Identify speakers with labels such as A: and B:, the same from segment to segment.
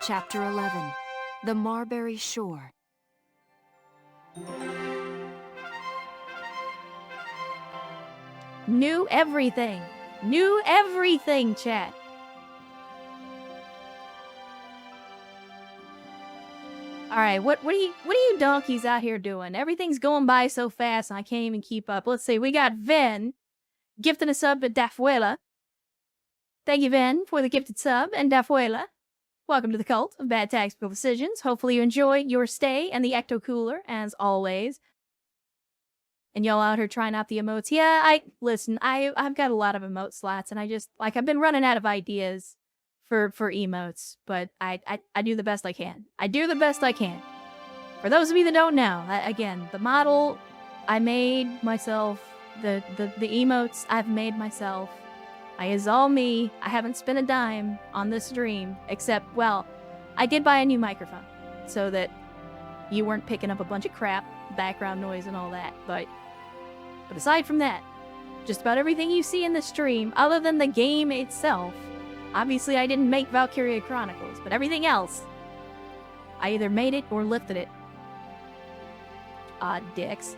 A: Chapter 11. The Marbury Shore.
B: New everything. New everything, chat. Alright, what are you donkeys out here doing? Everything's going by so fast and I can't even keep up. Let's see, we got Ven gifting a sub at Dafuela. Thank you, Ven, for the gifted sub, and Dafuela. Welcome to the cult of bad tactical decisions. Hopefully you enjoy your stay and the ecto cooler, as always. And y'all out here trying out the emotes. Yeah, I've got a lot of emote slots, and I've been running out of ideas for emotes, but I do the best I can. I do the best I can. For those of you that don't know, again, the model I made myself, the emotes I've made myself. Is all me. I haven't spent a dime on this stream, except, well, I did buy a new microphone, so that you weren't picking up a bunch of crap, background noise and all that, but aside from that, just about everything you see in the stream, other than the game itself, obviously I didn't make Valkyria Chronicles, but everything else, I either made it or lifted it. Odd dicks.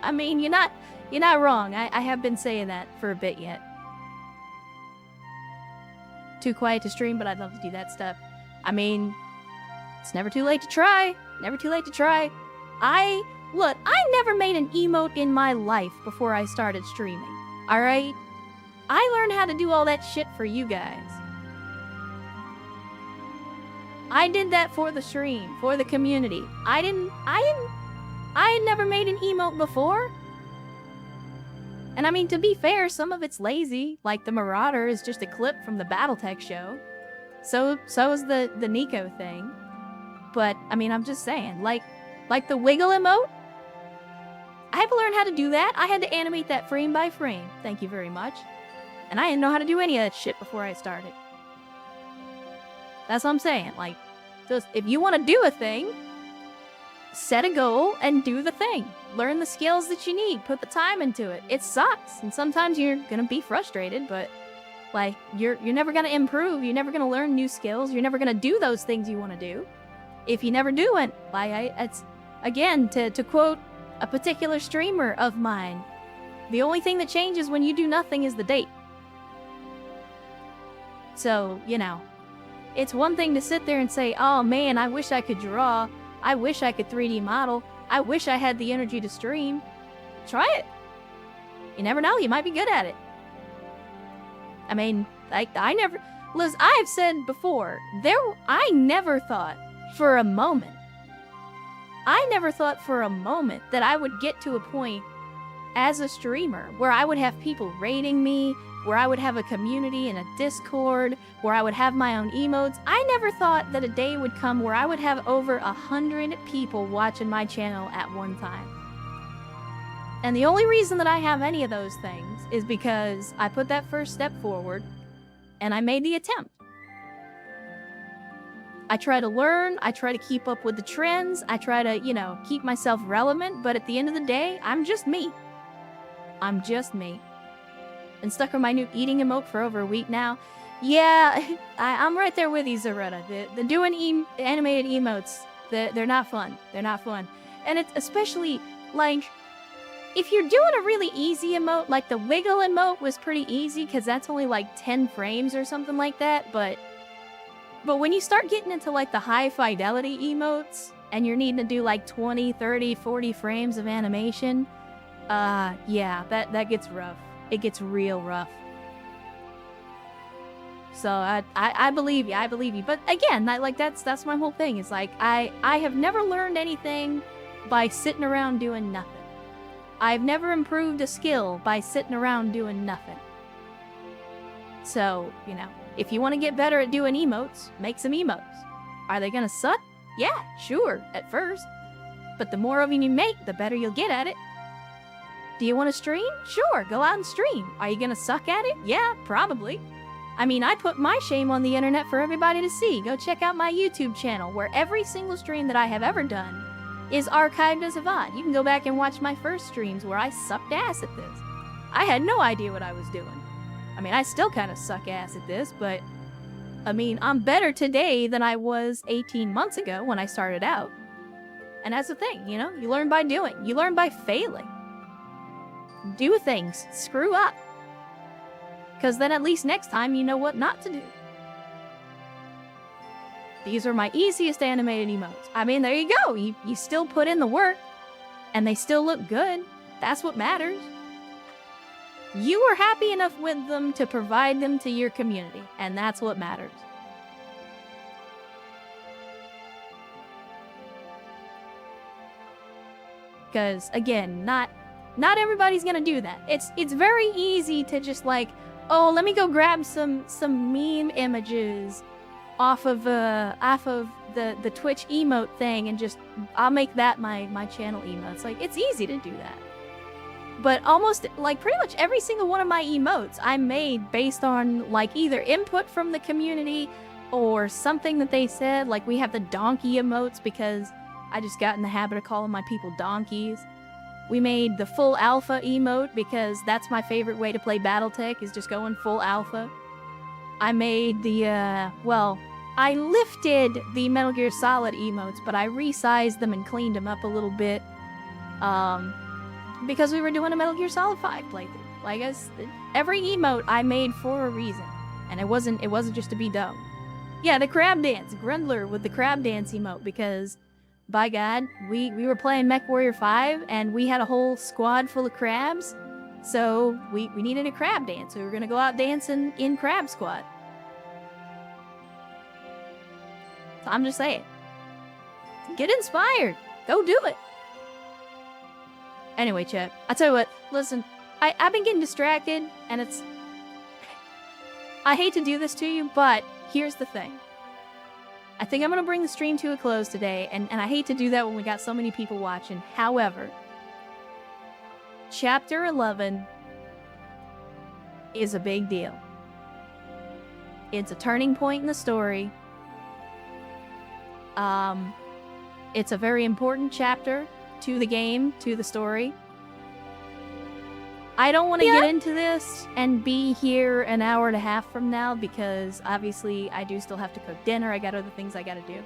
B: I mean, you're not wrong. I have been saying that for a bit yet. Too quiet to stream, but I'd love to do that stuff. I mean, it's never too late to try. Never too late to try. Look, I never made an emote in my life before I started streaming. Alright? I learned how to do all that shit for you guys. I did that for the stream, for the community. I had never made an emote before. And I mean, to be fair, some of it's lazy, like the Marauder is just a clip from the Battletech show. So is the Nico thing. But, I mean, I'm just saying, like the wiggle emote, I had to learn how to do that. I had to animate that frame by frame. Thank you very much. And I didn't know how to do any of that shit before I started. That's what I'm saying. Like, just if you want to do a thing, set a goal and do the thing. Learn the skills that you need. Put the time into it. It sucks. And sometimes you're gonna be frustrated, but like you're never gonna improve. You're never gonna learn new skills. You're never gonna do those things you want to do if you never do it. Like it's again to quote a particular streamer of mine, the only thing that changes when you do nothing is the date. So, you know, it's one thing to sit there and say, oh man, I wish I could draw. I wish I could 3D model. I wish I had the energy to stream. Try it. You never know, you might be good at it. I mean, like, Liz, I've said before, I never thought for a moment that I would get to a point as a streamer where I would have people rating me, where I would have a community and a Discord, where I would have my own emotes. I never thought that a day would come where I would have over 100 people watching my channel at one time. And the only reason that I have any of those things is because I put that first step forward and I made the attempt. I try to learn, I try to keep up with the trends, I try to, you know, keep myself relevant, but at the end of the day, I'm just me. I'm just me. Been stuck on my new eating emote for over a week now. Yeah, I'm right there with you, Zaretta. The doing animated emotes, they're not fun. They're not fun. And it's especially, like, if you're doing a really easy emote, like the wiggle emote was pretty easy, because that's only like 10 frames or something like that, but when you start getting into like the high fidelity emotes, and you're needing to do like 20, 30, 40 frames of animation, yeah, that gets rough. It gets real rough. So I believe you. I believe you. But again, that's my whole thing. It's like I have never learned anything by sitting around doing nothing. I've never improved a skill by sitting around doing nothing. So, you know, if you want to get better at doing emotes, make some emotes. Are they gonna suck? Yeah, sure, at first. But the more of them you make, the better you'll get at it. Do you want to stream? Sure, go out and stream. Are you gonna suck at it? Yeah, probably. I mean, I put my shame on the internet for everybody to see. Go check out my YouTube channel, where every single stream that I have ever done is archived as a VOD. You can go back and watch my first streams where I sucked ass at this. I had no idea what I was doing. I mean, I still kind of suck ass at this, but I mean, I'm better today than I was 18 months ago when I started out. And that's the thing, you know? You learn by doing. You learn by failing. Do things. Screw up. Because then at least next time you know what not to do. These are my easiest animated emotes. I mean, there you go. You still put in the work. And they still look good. That's what matters. You were happy enough with them to provide them to your community. And that's what matters. Because, again, not everybody's gonna do that. It's very easy to just like, oh, let me go grab some meme images off of the Twitch emote thing and just I'll make that my channel emote. It's like it's easy to do that. But almost like pretty much every single one of my emotes I made based on like either input from the community or something that they said. Like we have the donkey emotes because I just got in the habit of calling my people donkeys. We made the full alpha emote because that's my favorite way to play Battletech is just going full alpha. I made the, well, I lifted the Metal Gear Solid emotes, but I resized them and cleaned them up a little bit. Because we were doing a Metal Gear Solid 5 playthrough. Like, every emote I made for a reason. And it wasn't just to be dumb. Yeah, the crab dance. Grundler with the crab dance emote because, by God, we were playing MechWarrior 5 and we had a whole squad full of crabs. So we needed a crab dance. So we were going to go out dancing in Crab Squad. So I'm just saying. Get inspired. Go do it. Anyway, chat. I tell you what. Listen, I've been getting distracted and it's... I hate to do this to you, but here's the thing. I think I'm going to bring the stream to a close today, and I hate to do that when we got so many people watching. However, Chapter 11 is a big deal. It's a turning point in the story. It's a very important chapter to the game, to the story. I don't want to get into this and be here an hour and a half from now because obviously I do still have to cook dinner. I got other things I got to do.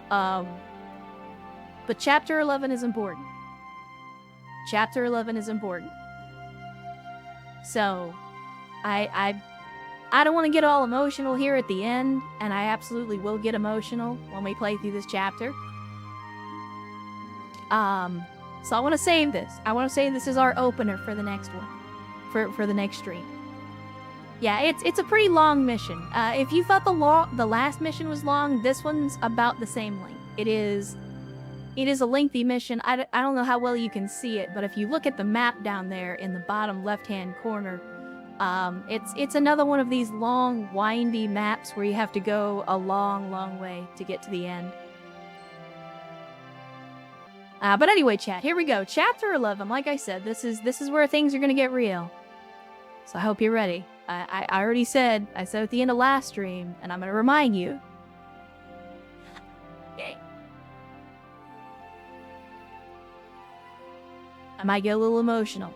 B: But Chapter 11 is important. Chapter 11 is important. So, I don't want to get all emotional here at the end, and I absolutely will get emotional when we play through this chapter. So I want to save this. I want to say this is our opener for the next one. For the next stream. Yeah, it's a pretty long mission. If you thought the last mission was long, this one's about the same length. It is a lengthy mission. I don't know how well you can see it, but if you look at the map down there in the bottom left-hand corner, it's another one of these long, windy maps where you have to go a long, long way to get to the end. But anyway, chat, here we go. Chapter 11, like I said, this is where things are gonna get real. So I hope you're ready. I already said, I said at the end of last stream, and I'm gonna remind you. Okay. I might get a little emotional.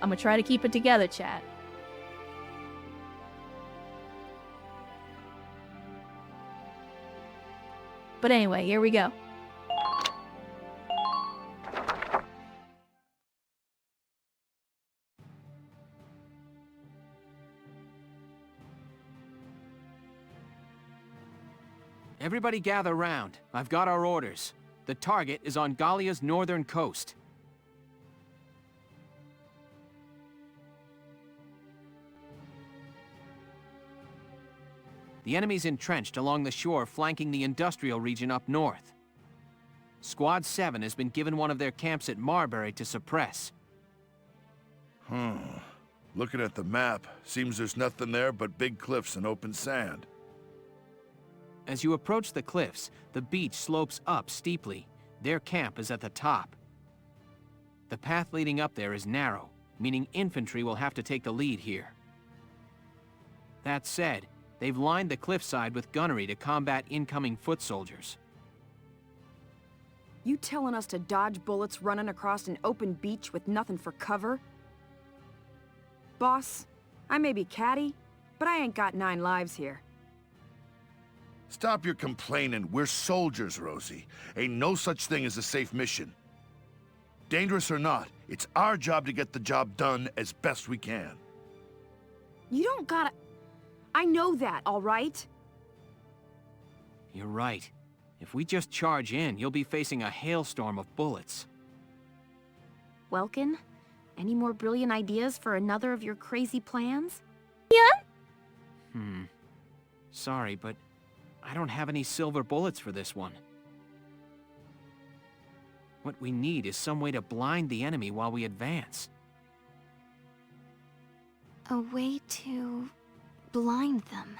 B: I'm gonna try to keep it together, chat. But anyway, here we go.
C: Everybody gather round. I've got our orders. The target is on Gallia's northern coast. The enemy's entrenched along the shore flanking the industrial region up north. Squad 7 has been given one of their camps at Marbury to suppress.
D: Looking at the map, seems there's nothing there but big cliffs and open sand.
C: As you approach the cliffs, the beach slopes up steeply. Their camp is at the top. The path leading up there is narrow, meaning infantry will have to take the lead here. That said, they've lined the cliffside with gunnery to combat incoming foot soldiers.
E: You telling us to dodge bullets running across an open beach with nothing for cover? Boss, I may be catty, but I ain't got 9 lives here.
D: Stop your complaining. We're soldiers, Rosie. Ain't no such thing as a safe mission. Dangerous or not, it's our job to get the job done as best we can.
E: You don't gotta... I know that, all right?
C: You're right. If we just charge in, you'll be facing a hailstorm of bullets.
A: Welkin, any more brilliant ideas for another of your crazy plans?
C: Sorry, but I don't have any silver bullets for this one. What we need is some way to blind the enemy while we advance.
A: A way to blind them.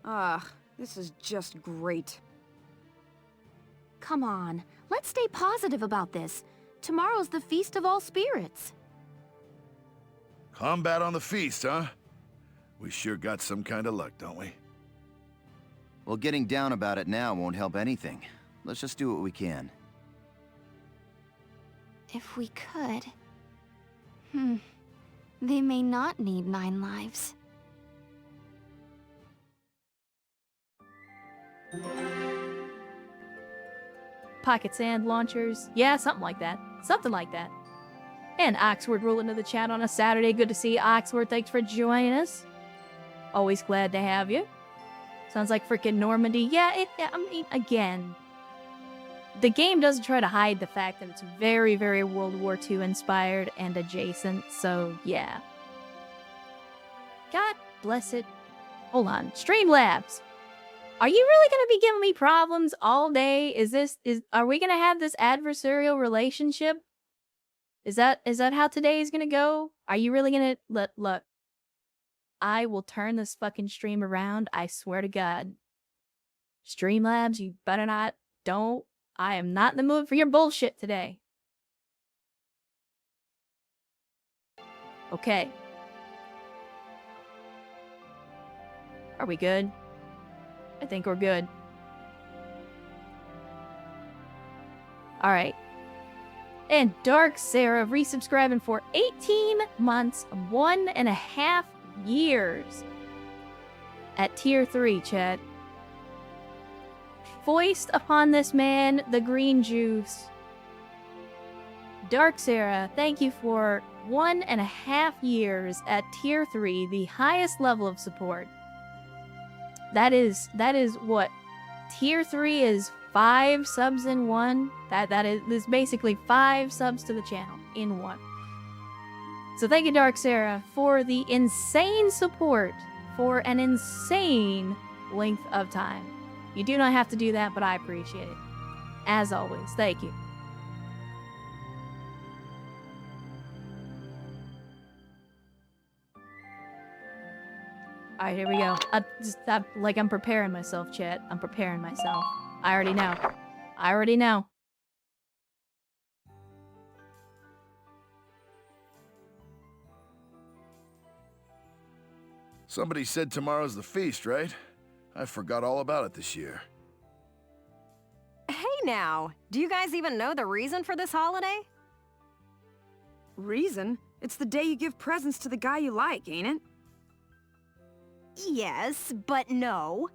E: Ugh, this is just great.
A: Come on, let's stay positive about this. Tomorrow's the Feast of All Spirits.
D: Combat on the feast, huh? We sure got some kind of luck, don't we?
F: Well, getting down about it now won't help anything. Let's just do what we can.
A: If we could... They may not need 9 lives.
B: Pocket sand launchers. Yeah, something like that. Something like that. And Oxford rolling into the chat on a Saturday. Good to see you, Oxford. Thanks for joining us. Always glad to have you. Sounds like freaking Normandy. Yeah, I mean, again, the game doesn't try to hide the fact that it's very, very World War II inspired and adjacent, so yeah. God bless it. Hold on. Streamlabs. Are you really gonna be giving me problems all day? Are we gonna have this adversarial relationship? Is that how today is gonna go? Are you really gonna look? I will turn this fucking stream around, I swear to God. Streamlabs, you better not, don't. I am not in the mood for your bullshit today. Okay. Are we good? I think we're good. Alright. And Dark Sarah resubscribing for 18 months, 1.5 years. At tier 3, chat. Foist upon this man the green juice. Dark Sarah, thank you for 1.5 years at tier 3, the highest level of support. That is what tier 3 is 5 subs in 1. That is basically 5 subs to the channel in 1. So thank you, Dark Sarah, for the insane support for an insane length of time. You do not have to do that, but I appreciate it. As always, thank you. Alright, here we go. I'm preparing myself, chat. I'm preparing myself. I already know. I already know.
D: Somebody said tomorrow's the feast, right? I forgot all about it this year.
G: Hey now, do you guys even know the reason for this holiday?
E: Reason? It's the day you give presents to the guy you like, ain't it?
G: Yes, but no.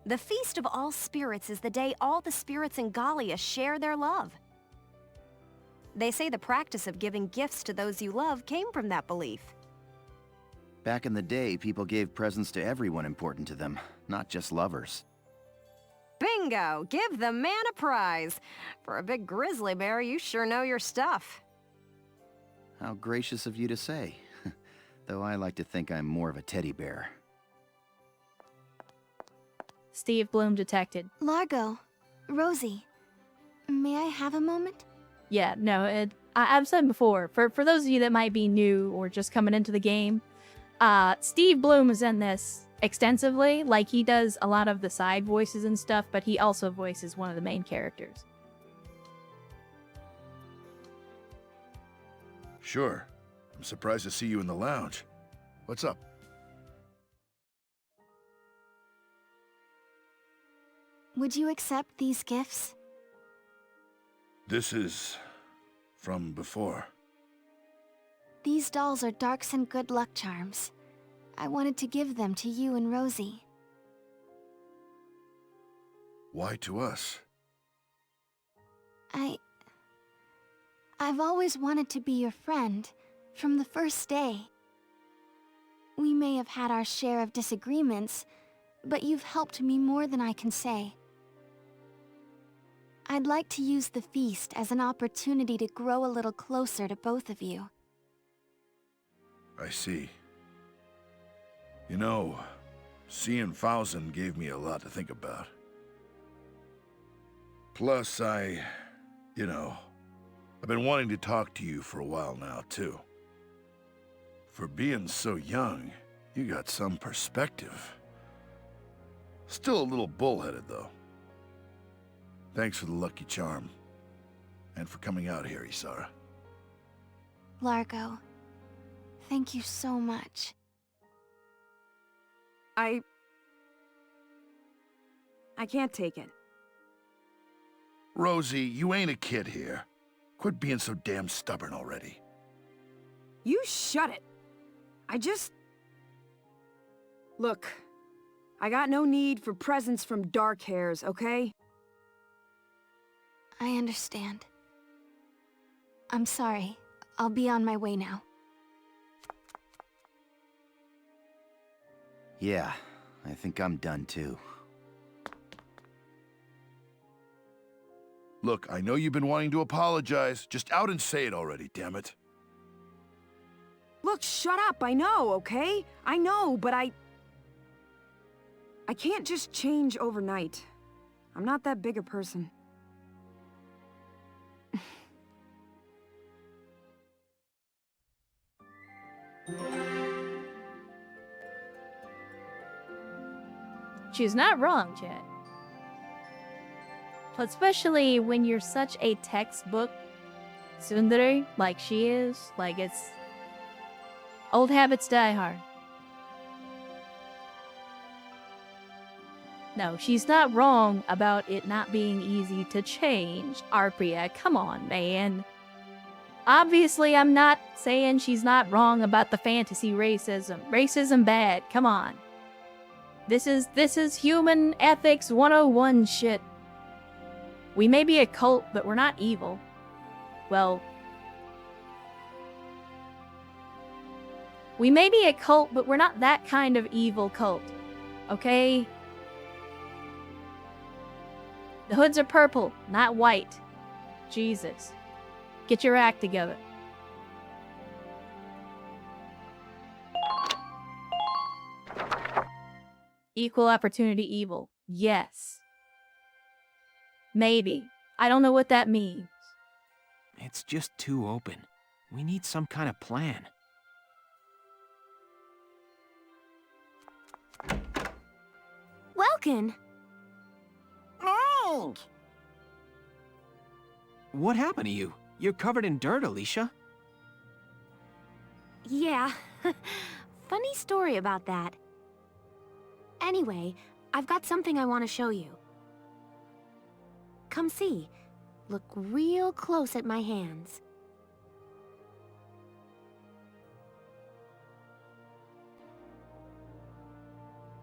G: The Feast of All Spirits is the day all the spirits in Gallia share their love. They say the practice of giving gifts to those you love came from that belief.
F: Back in the day, people gave presents to everyone important to them, not just lovers.
G: Bingo! Give the man a prize! For a big grizzly bear, you sure know your stuff.
F: How gracious of you to say. Though I like to think I'm more of a teddy bear.
B: Steve Bloom detected.
A: Largo, Rosie, may I have a moment?
B: Yeah, no, I've said before, for those of you that might be new or just coming into the game, Steve Bloom is in this extensively. Like, he does a lot of the side voices and stuff, but he also voices one of the main characters.
D: Sure. I'm surprised to see you in the lounge. What's up?
A: Would you accept these gifts?
D: This is... from before.
A: These dolls are Dark's and good luck charms. I wanted to give them to you and Rosie.
D: Why to us?
A: I've always wanted to be your friend, from the first day. We may have had our share of disagreements, but you've helped me more than I can say. I'd like to use the feast as an opportunity to grow a little closer to both of you.
D: I see. You know, seeing Fausen gave me a lot to think about. Plus, I've been wanting to talk to you for a while now, too. For being so young, you got some perspective. Still a little bullheaded, though. Thanks for the lucky charm. And for coming out here, Isara.
A: Largo, thank you so much.
E: I can't take it.
D: Rosie, you ain't a kid here. Quit being so damn stubborn already.
E: You shut it. Look, I got no need for presents from dark hairs, okay?
A: I understand. I'm sorry. I'll be on my way now.
F: Yeah, I think I'm done too.
D: Look, I know you've been wanting to apologize. Just out and say it already, damn it.
E: Look, shut up, I know, okay? I know, but I can't just change overnight. I'm not that big a person.
B: She's not wrong, Chad. Especially when you're such a textbook tsundere like she is. Like, it's... old habits die hard. No, she's not wrong about it not being easy to change. Arpia, come on, man. Obviously, I'm not saying she's not wrong about the fantasy racism. Racism bad, come on. This is human ethics 101 shit. We may be a cult, but we're not evil. Well, we may be a cult, but we're not that kind of evil cult. Okay? The hoods are purple, not white. Jesus. Get your act together. Equal opportunity evil. Yes. Maybe. I don't know what that means.
C: It's just too open. We need some kind of plan.
A: Welkin!
C: What happened to you? You're covered in dirt, Alicia.
A: Yeah, funny story about that. Anyway, I've got something I want to show you. Come see. Look real close at my hands.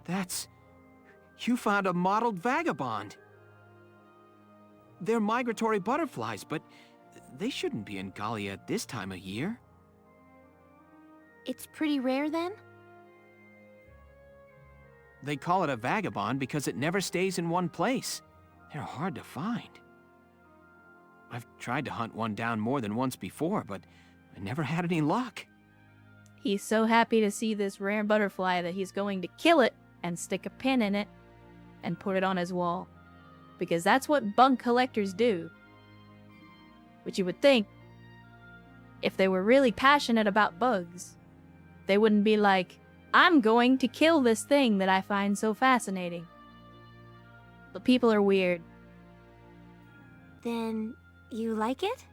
C: That's... You found a mottled vagabond. They're migratory butterflies, but they shouldn't be in Gallia at this time of year.
A: It's pretty rare then?
C: They call it a vagabond because it never stays in one place. They're hard to find. I've tried to hunt one down more than once before, but I never had any luck.
B: He's so happy to see this rare butterfly that he's going to kill it and stick a pin in it and put it on his wall. Because that's what bug collectors do. Which you would think, if they were really passionate about bugs, they wouldn't be like, I'm going to kill this thing that I find so fascinating. But people are weird.
A: Then, you like it?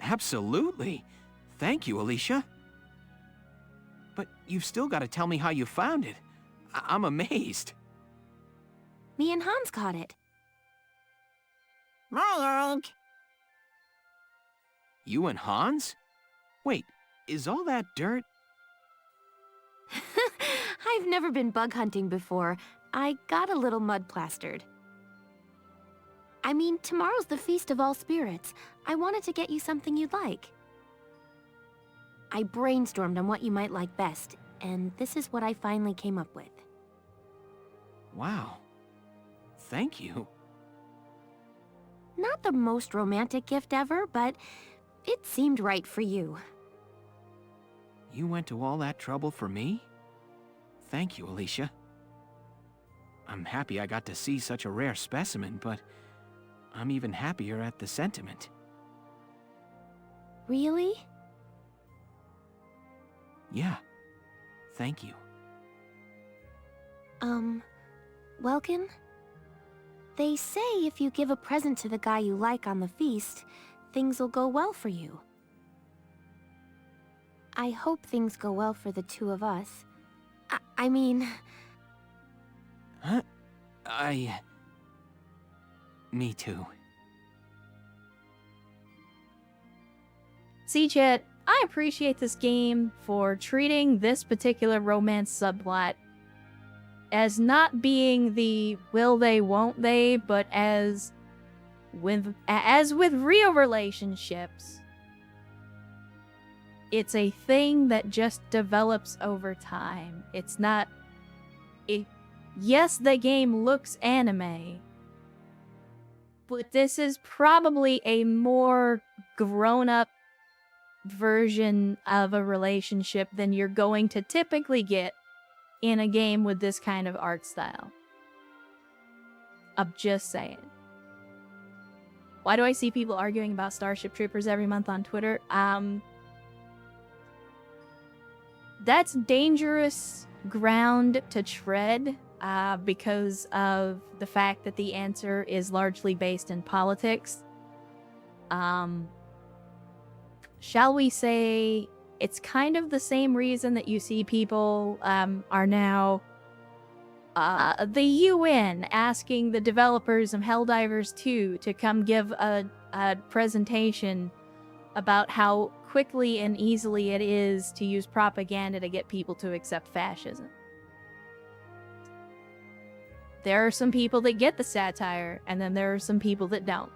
C: Absolutely. Thank you, Alicia. But you've still got to tell me how you found it. I'm amazed.
A: Me and Hans caught it.
C: You and Hans? Wait, is all that dirt?
H: I've never been bug hunting before. I got a little mud plastered. I mean, tomorrow's the Feast of All Spirits. I wanted to get you something you'd like. I brainstormed on what you might like best, and this is what I finally came up with.
C: Wow. Thank you.
H: Not the most romantic gift ever, but it seemed right for you.
C: You went to all that trouble for me? Thank you, Alicia. I'm happy I got to see such a rare specimen, but I'm even happier at the sentiment.
H: Really?
C: Yeah. Thank you.
H: Welkin? They say if you give a present to the guy you like on the feast, things will go well for you. I hope things go well for the two of us. I mean...
C: Huh? Me too.
B: See, chat, I appreciate this game for treating this particular romance subplot as not being the will they, won't they, but as with real relationships, it's a thing that just develops over time. It's not... Yes, the game looks anime, but this is probably a more grown-up version of a relationship than you're going to typically get in a game with this kind of art style. I'm just saying. Why do I see people arguing about Starship Troopers every month on Twitter? That's dangerous ground to tread because of the fact that the answer is largely based in politics. Shall we say it's kind of the same reason that you see people are now the UN asking the developers of Helldivers 2 to come give a presentation about how quickly and easily it is to use propaganda to get people to accept fascism. There are some people that get the satire, and then there are some people that don't.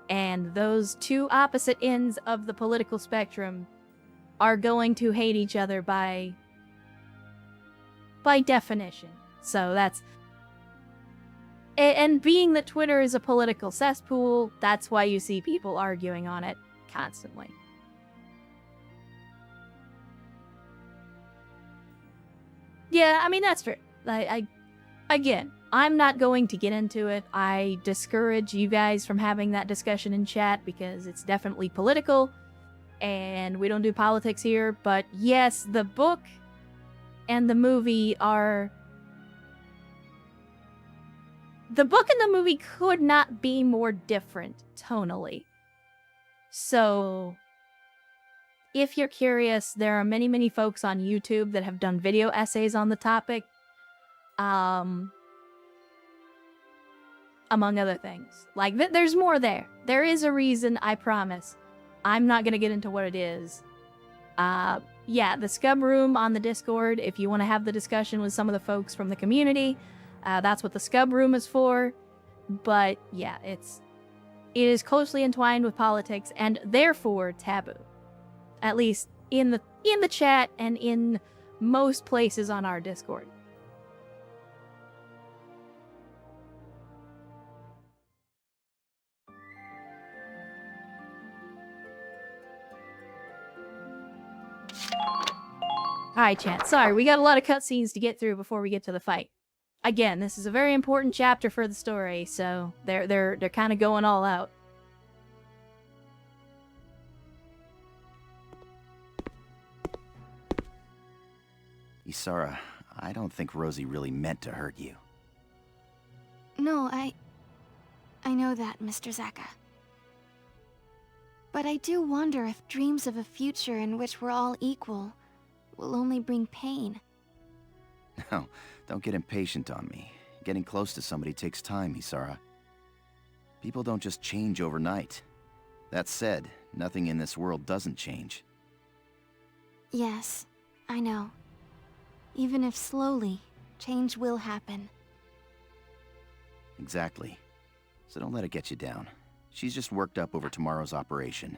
B: And those two opposite ends of the political spectrum are going to hate each other by definition. So that's... And being that Twitter is a political cesspool, that's why you see people arguing on it constantly. Yeah, I mean, that's fair. Again, I'm not going to get into it. I discourage you guys from having that discussion in chat because it's definitely political and we don't do politics here. But yes, the book and the movie are... The book and the movie could not be more different tonally. So, if you're curious, there are many, many folks on YouTube that have done video essays on the topic. Among other things. Like, there's more there. There is a reason, I promise. I'm not gonna get into what it is. Yeah, the Scub Room on the Discord, if you want to have the discussion with some of the folks from the community, that's what the Scub Room is for. But, yeah, it is closely entwined with politics, and therefore taboo. At least in the chat and in most places on our Discord. Alright, chat. Sorry, we got a lot of cutscenes to get through before we get to the fight. Again, this is a very important chapter for the story, so they're kind of going all out.
F: Isara, I don't think Rosie really meant to hurt you.
A: No, I know that, Mr. Zaka. But I do wonder if dreams of a future in which we're all equal will only bring pain.
F: No, don't get impatient on me. Getting close to somebody takes time, Isara. People don't just change overnight. That said, nothing in this world doesn't change.
A: Yes, I know. Even if slowly, change will happen.
F: Exactly. So don't let it get you down. She's just worked up over tomorrow's operation.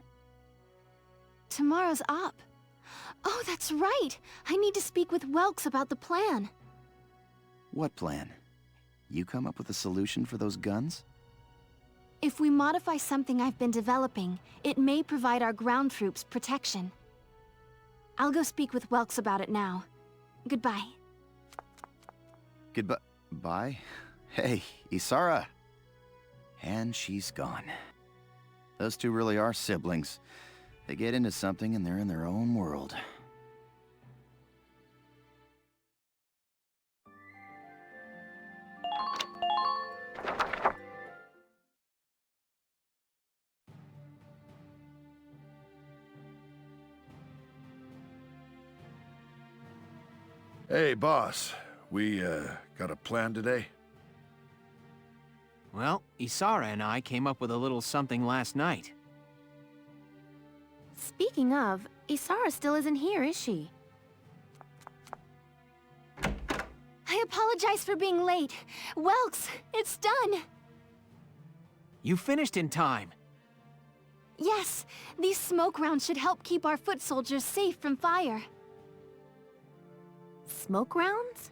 A: Tomorrow's op. Oh, that's right! I need to speak with Welks about the plan.
F: What plan? You come up with a solution for those guns?
A: If we modify something I've been developing, it may provide our ground troops protection. I'll go speak with Welks about it now. Goodbye.
F: Goodbye. Bye? Hey, Isara! And she's gone. Those two really are siblings. They get into something and they're in their own world.
D: Hey, boss. We, got a plan today?
C: Well, Isara and I came up with a little something last night.
H: Speaking of, Isara still isn't here, is she?
A: I apologize for being late. Welks, it's done!
C: You finished in time.
A: Yes, these smoke rounds should help keep our foot soldiers safe from fire.
H: Smoke rounds?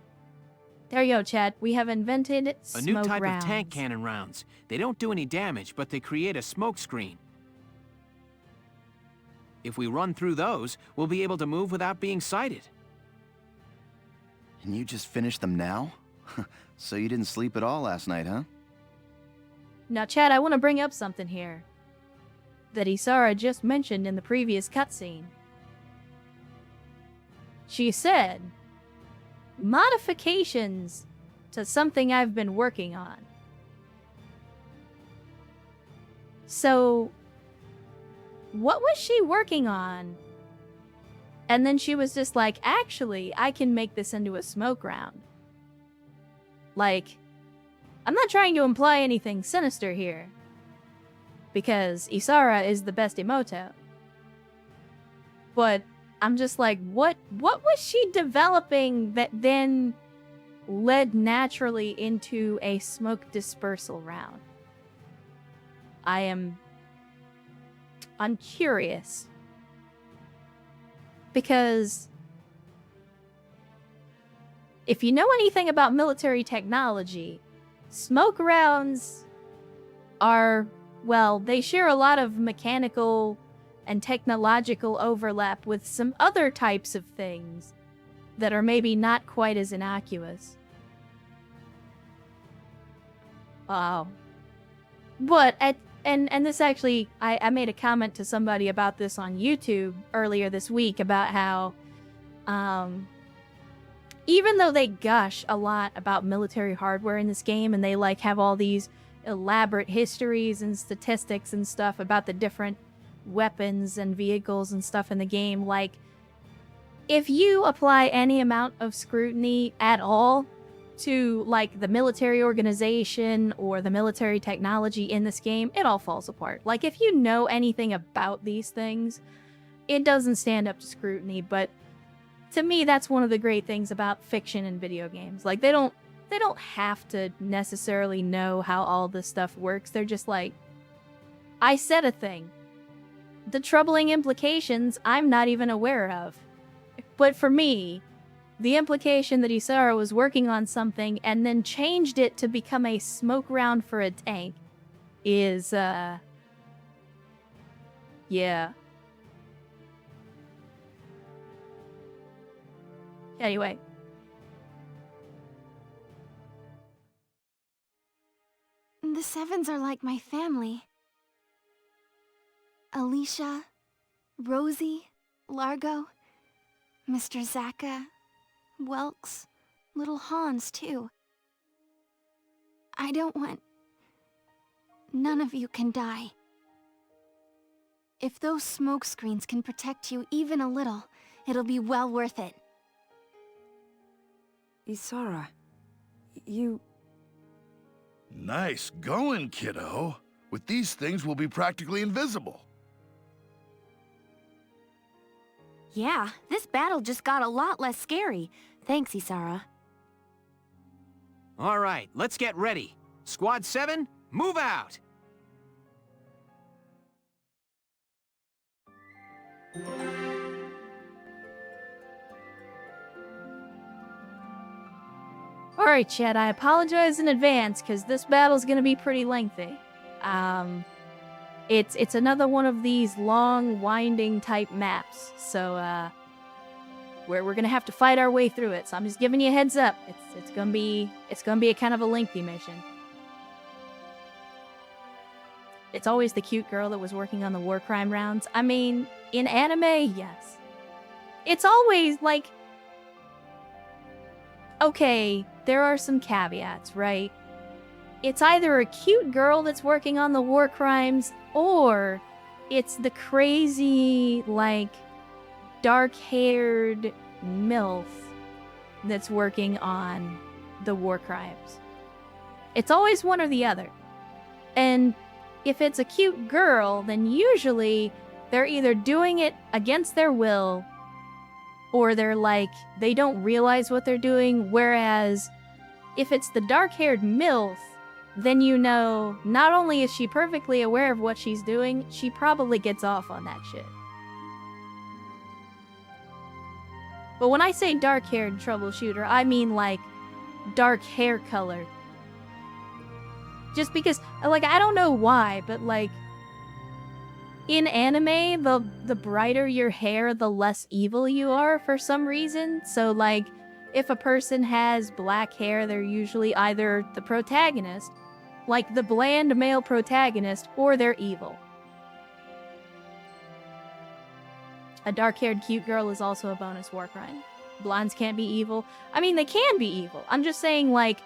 B: There you go, Chad. We have invented
C: A new
B: smoke
C: type
B: rounds.
C: of tank cannon rounds. They don't do any damage, but they create a smoke screen. If we run through those, we'll be able to move without being sighted.
F: And you just finished them now? So you didn't sleep at all last night, huh?
B: Now, Chad, I want to bring up something here that Isara just mentioned in the previous cutscene. She said, modifications to something I've been working on. So, what was she working on? And then she was just like, actually, I can make this into a smoke round. Like, I'm not trying to imply anything sinister here, because Isara is the best Emoto. But I'm just like, what was she developing that then led naturally into a smoke dispersal round? I'm curious. Because if you know anything about military technology, smoke rounds are, well, they share a lot of mechanical and technological overlap with some other types of things that are maybe not quite as innocuous. Wow. But and this actually, I made a comment to somebody about this on YouTube earlier this week about how even though they gush a lot about military hardware in this game and they like have all these elaborate histories and statistics and stuff about the different weapons and vehicles and stuff in the game, like, if you apply any amount of scrutiny at all to, like, the military organization or the military technology in this game, it all falls apart. Like, if you know anything about these things, it doesn't stand up to scrutiny. But to me, that's one of the great things about fiction in video games. Like, they don't have to necessarily know how all this stuff works. They're just like, I said a thing. The troubling implications I'm not even aware of. But for me, the implication that Isara was working on something and then changed it to become a smoke round for a tank is, yeah. Anyway.
A: The Sevens are like my family. Alicia, Rosie, Largo, Mr. Zaka, Welks, little Hans, too. I don't want... None of you can die. If those smoke screens can protect you even a little, it'll be well worth it.
E: Isara, you...
D: Nice going, kiddo. With these things, we'll be practically invisible.
H: Yeah, this battle just got a lot less scary. Thanks, Isara.
C: All right, let's get ready. Squad 7, move out!
B: Alright, Chad, I apologize in advance, because this battle's gonna be pretty lengthy. It's another one of these long, winding type maps, so, we're gonna have to fight our way through it, so I'm just giving you a heads up. It's gonna be a kind of a lengthy mission. It's always the cute girl that was working on the war crime rounds. I mean, in anime, yes. It's always, like... Okay, there are some caveats, right? It's either a cute girl that's working on the war crimes, or it's the crazy, like, dark-haired MILF that's working on the war crimes. It's always one or the other. And if it's a cute girl, then usually they're either doing it against their will, or they're like, they don't realize what they're doing, whereas if it's the dark-haired MILF, then you know, not only is she perfectly aware of what she's doing, she probably gets off on that shit. But when I say dark-haired troubleshooter, I mean, like, dark hair color. Just because, like, I don't know why, but, like, in anime, the brighter your hair, the less evil you are for some reason. So, like, if a person has black hair, they're usually either the protagonist, like the bland male protagonist, or they're evil. A dark-haired cute girl is also a bonus war crime. Blondes can't be evil. I mean, they can be evil. I'm just saying, like,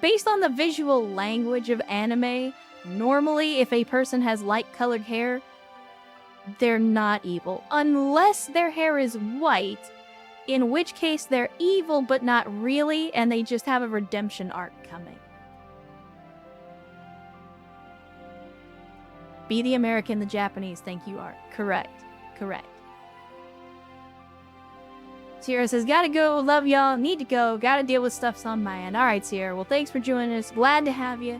B: based on the visual language of anime, normally if a person has light-colored hair, they're not evil. Unless their hair is white, in which case they're evil but not really, and they just have a redemption arc coming. Be the American, the Japanese think you are. Correct. Correct. Sierra says, gotta go, love y'all, need to go, gotta deal with stuffs on my end. Alright, Sierra, well, thanks for joining us, glad to have you.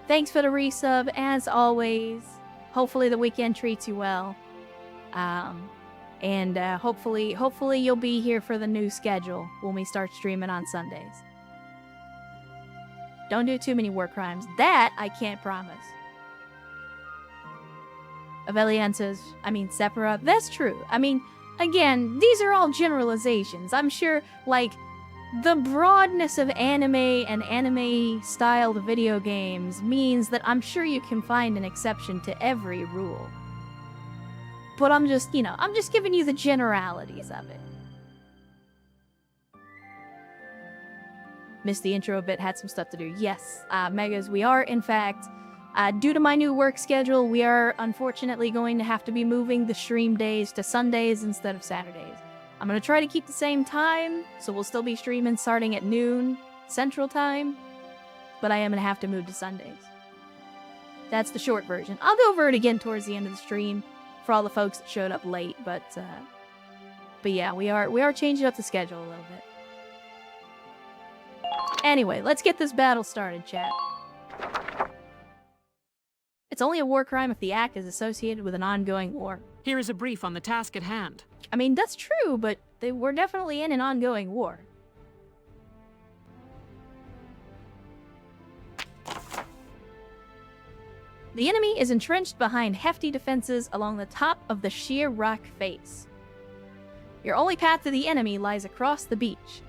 B: Thanks for the resub, as always. Hopefully the weekend treats you well. Hopefully you'll be here for the new schedule when we start streaming on Sundays. Don't do too many war crimes. That I can't promise. Avelian says, I mean, Sephiroth. That's true. I mean, again, these are all generalizations. I'm sure, like, the broadness of anime and anime-styled video games means that I'm sure you can find an exception to every rule. But I'm just, you know, I'm just giving you the generalities of it. Missed the intro a bit, had some stuff to do. Yes, Megas, we are, in fact, due to my new work schedule, we are unfortunately going to have to be moving the stream days to Sundays instead of Saturdays. I'm going to try to keep the same time, so we'll still be streaming starting at noon Central Time, but I am going to have to move to Sundays. That's the short version. I'll go over it again towards the end of the stream for all the folks that showed up late, but yeah, we are changing up the schedule a little bit. Anyway, let's get this battle started, chat. It's only a war crime if the act is associated with an ongoing war.
I: Here is a brief on the task at hand.
B: I mean, that's true, but we're definitely in an ongoing war. The enemy is entrenched behind hefty defenses along the top of the sheer rock face. Your only path to the enemy lies across the beach.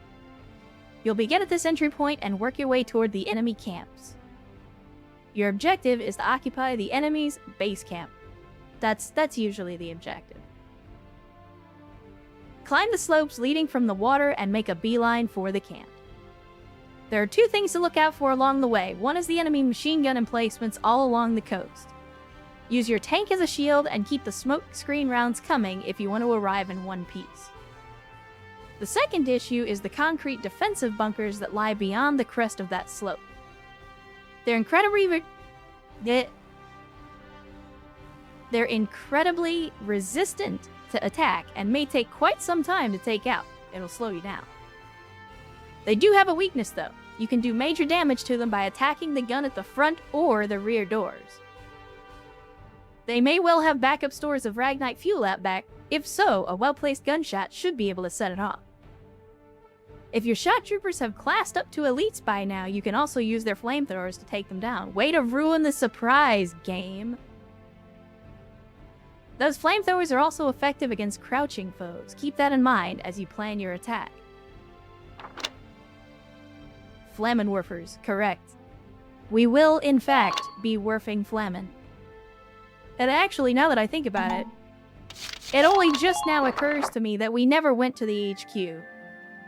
B: You'll begin at this entry point and work your way toward the enemy camps. Your objective is to occupy the enemy's base camp. That's usually the objective. Climb the slopes leading from the water and make a beeline for the camp. There are two things to look out for along the way. One is the enemy machine gun emplacements all along the coast. Use your tank as a shield and keep the smoke screen rounds coming if you want to arrive in one piece. The second issue is the concrete defensive bunkers that lie beyond the crest of that slope. They're incredibly They're incredibly resistant to attack and may take quite some time to take out. It'll slow you down. They do have a weakness though. You can do major damage to them by attacking the gun at the front or the rear doors. They may well have backup stores of Ragnite fuel out back. If so, a well-placed gunshot should be able to set it off. If your shot troopers have classed up to elites by now, you can also use their flamethrowers to take them down. Way to ruin the surprise, game. Those flamethrowers are also effective against crouching foes. Keep that in mind as you plan your attack. Flammenwerfers, correct. We will, in fact, be werfing Flammen. And actually, now that I think about it, it only just now occurs to me that we never went to the HQ.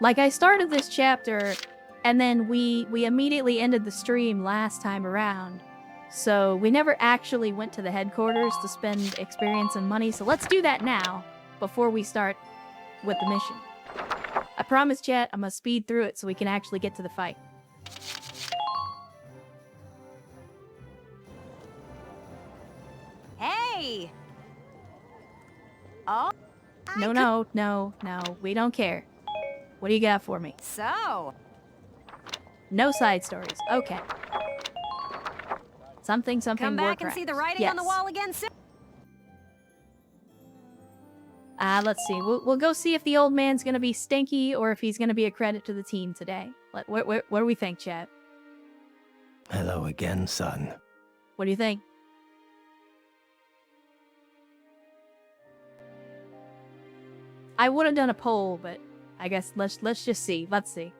B: Like, I started this chapter, and then we immediately ended the stream last time around. So we never actually went to the headquarters to spend experience and money, so let's do that now, before we start with the mission. I promise, chat, I'm gonna speed through it so we can actually get to the fight.
G: Hey! Oh?
B: No, we don't care. What do you got for me?
G: So?
B: No side stories. Okay. Something,
G: Come back and
B: Warcraft.
G: see the writing on the wall again soon.
B: Let's see. We'll go see if the old man's gonna be stinky or if he's gonna be a credit to the team today. What do we think, chat?
J: Hello again, son.
B: What do you think? I would have done a poll, but I guess let's just see. Let's see.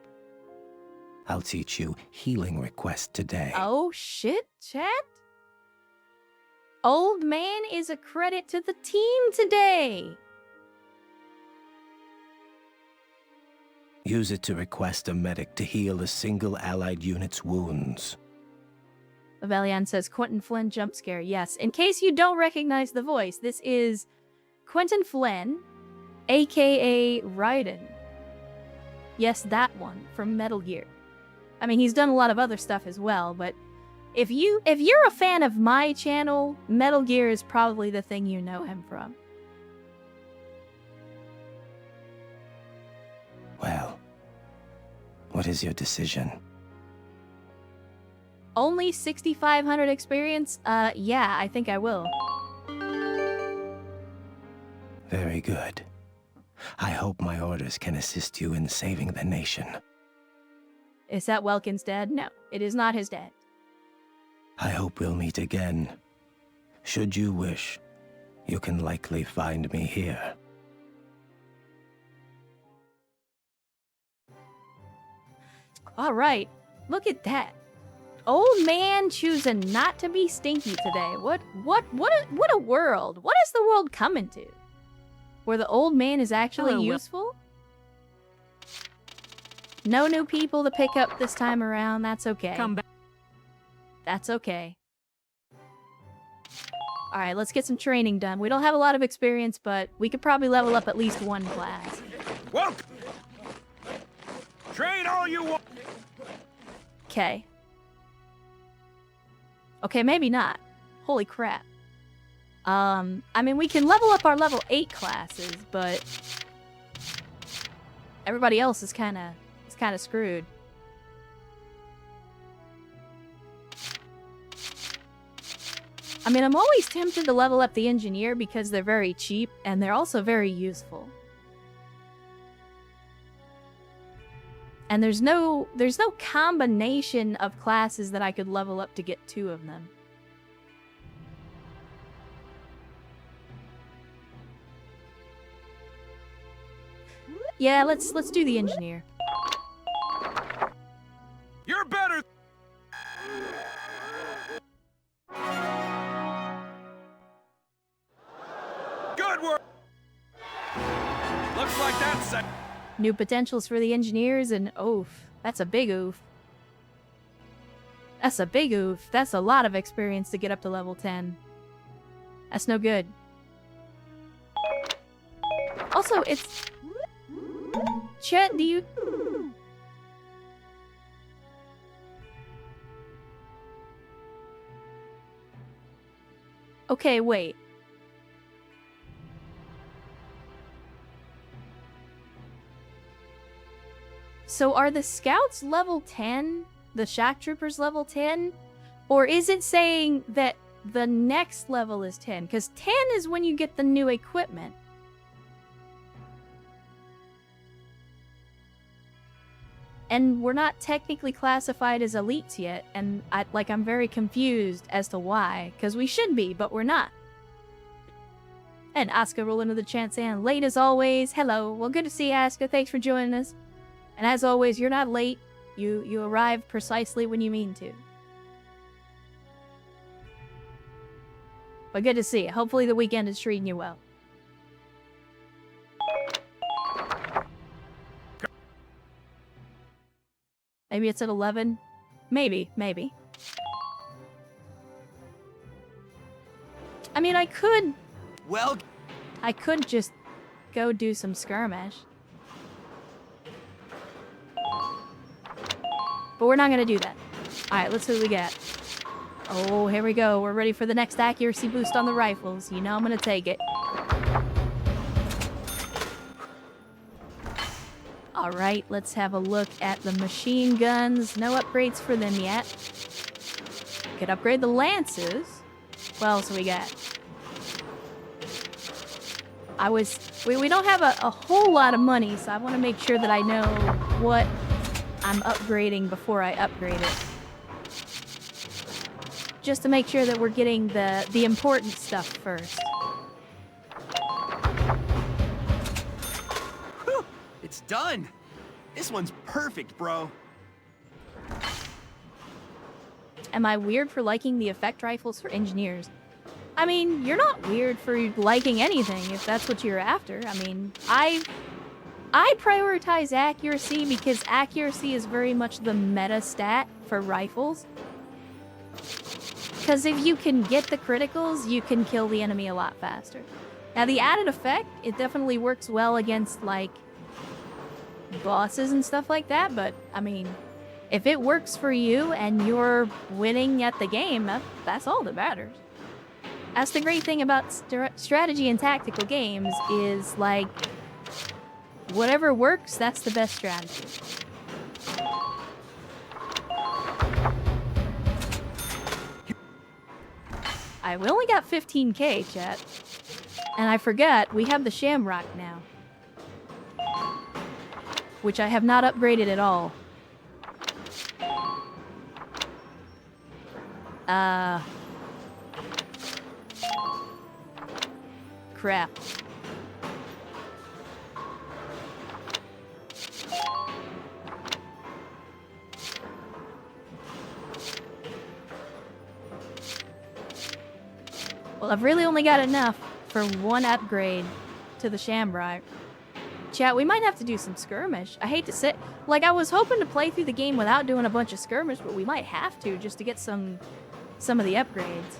J: I'll teach you healing request today.
B: Oh shit, chat? Old man is a credit to the team today.
J: Use it to request a medic to heal a single allied unit's wounds.
B: Valian says Quentin Flynn jump scare. Yes. In case you don't recognize the voice, this is Quentin Flynn, aka Raiden. Yes, that one from Metal Gear. I mean, he's done a lot of other stuff as well, but if you're a fan of my channel, Metal Gear is probably the thing you know him from.
J: Well, what is your decision?
B: Only 6,500 experience? Yeah, I think I will.
J: Very good. I hope my orders can assist you in saving the nation.
B: Is that Welkin's dad? No, it is not his dad.
J: I hope we'll meet again. Should you wish, you can likely find me here.
B: All right, look at that. Old man choosing not to be stinky today. What a world. What is the world coming to? Where the old man is actually useful? No new people to pick up this time around. That's okay.
I: Come back.
B: That's okay. Alright, let's get some training done. We don't have a lot of experience, but we could probably level up at least one class.
K: Welcome! Train all you want!
B: Okay. Okay, maybe not. Holy crap. I mean, we can level up our level 8 classes, but everybody else is kind of screwed. I mean, I'm always tempted to level up the engineer because they're very cheap and they're also very useful. And there's no combination of classes that I could level up to get 2 of them. Yeah, let's do the engineer.
K: You're better! Good work! Looks like that's it.
B: New potentials for the engineers and oof. That's a big oof. That's a big oof. That's a lot of experience to get up to level 10. That's no good. Also, it's... Chet, do you... Okay, wait. So are the scouts level 10? The shock troopers level 10? Or is it saying that the next level is 10? Because 10 is when you get the new equipment. And we're not technically classified as elites yet, and I'm very confused as to why. Because we should be, but we're not. And Asuka roll into the chat saying, late as always. Hello. Well, good to see you, Asuka. Thanks for joining us. And as always, you're not late. You arrive precisely when you mean to. But good to see you. Hopefully the weekend is treating you well. Maybe it's at 11? Maybe. I mean, I could...
C: Well...
B: I could just go do some skirmish. But we're not gonna do that. Alright, let's see what we get. Oh, here we go. We're ready for the next accuracy boost on the rifles. You know I'm gonna take it. Alright, let's have a look at the machine guns. No upgrades for them yet. Could upgrade the lances. What else we got? We don't have a whole lot of money, so I want to make sure that I know what I'm upgrading before I upgrade it. Just to make sure that we're getting the important stuff first.
C: Whew, it's done! This one's perfect, bro.
B: Am I weird for liking the effect rifles for engineers? I mean, you're not weird for liking anything if that's what you're after. I mean, I prioritize accuracy because accuracy is very much the meta stat for rifles. Because if you can get the criticals, you can kill the enemy a lot faster. Now, the added effect, it definitely works well against, like, bosses and stuff like that, but, I mean, if it works for you and you're winning at the game, that's all that matters. That's the great thing about strategy and tactical games is, like, whatever works, that's the best strategy. We only got 15k, chat. And I forgot, we have the Shamrock now. Which I have not upgraded at all. Crap. Well, I've really only got enough for one upgrade to the Shamrock. Chat, we might have to do some skirmish. I hate to say, like, I was hoping to play through the game without doing a bunch of skirmish, but we might have to just to get some of the upgrades.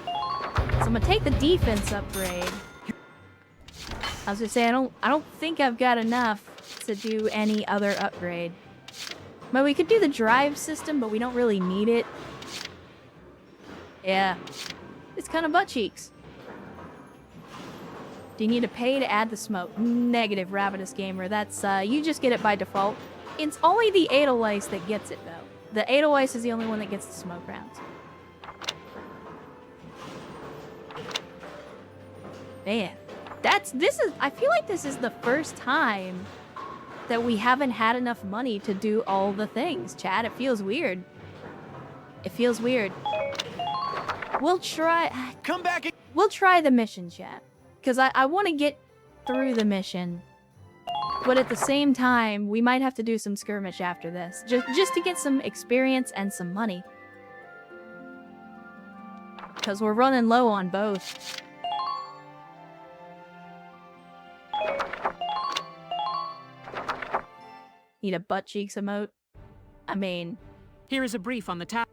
B: So I'm gonna take the defense upgrade. I was gonna say I don't think I've got enough to do any other upgrade. But we could do the drive system, but we don't really need it. Yeah, it's kind of butt cheeks. Do you need to pay to add the smoke? Negative, Ravenous Gamer. That's, you just get it by default. It's only the Edelweiss that gets it, though. The Edelweiss is the only one that gets the smoke rounds. Man, I feel like this is the first time that we haven't had enough money to do all the things, chat. It feels weird. It feels weird. We'll try...
C: Come back!
B: We'll try the mission, chat. Because I want to get through the mission. But at the same time, we might have to do some skirmish after this. Just to get some experience and some money. Because we're running low on both. Need a butt cheeks emote? I mean...
I: Here is a brief on the task.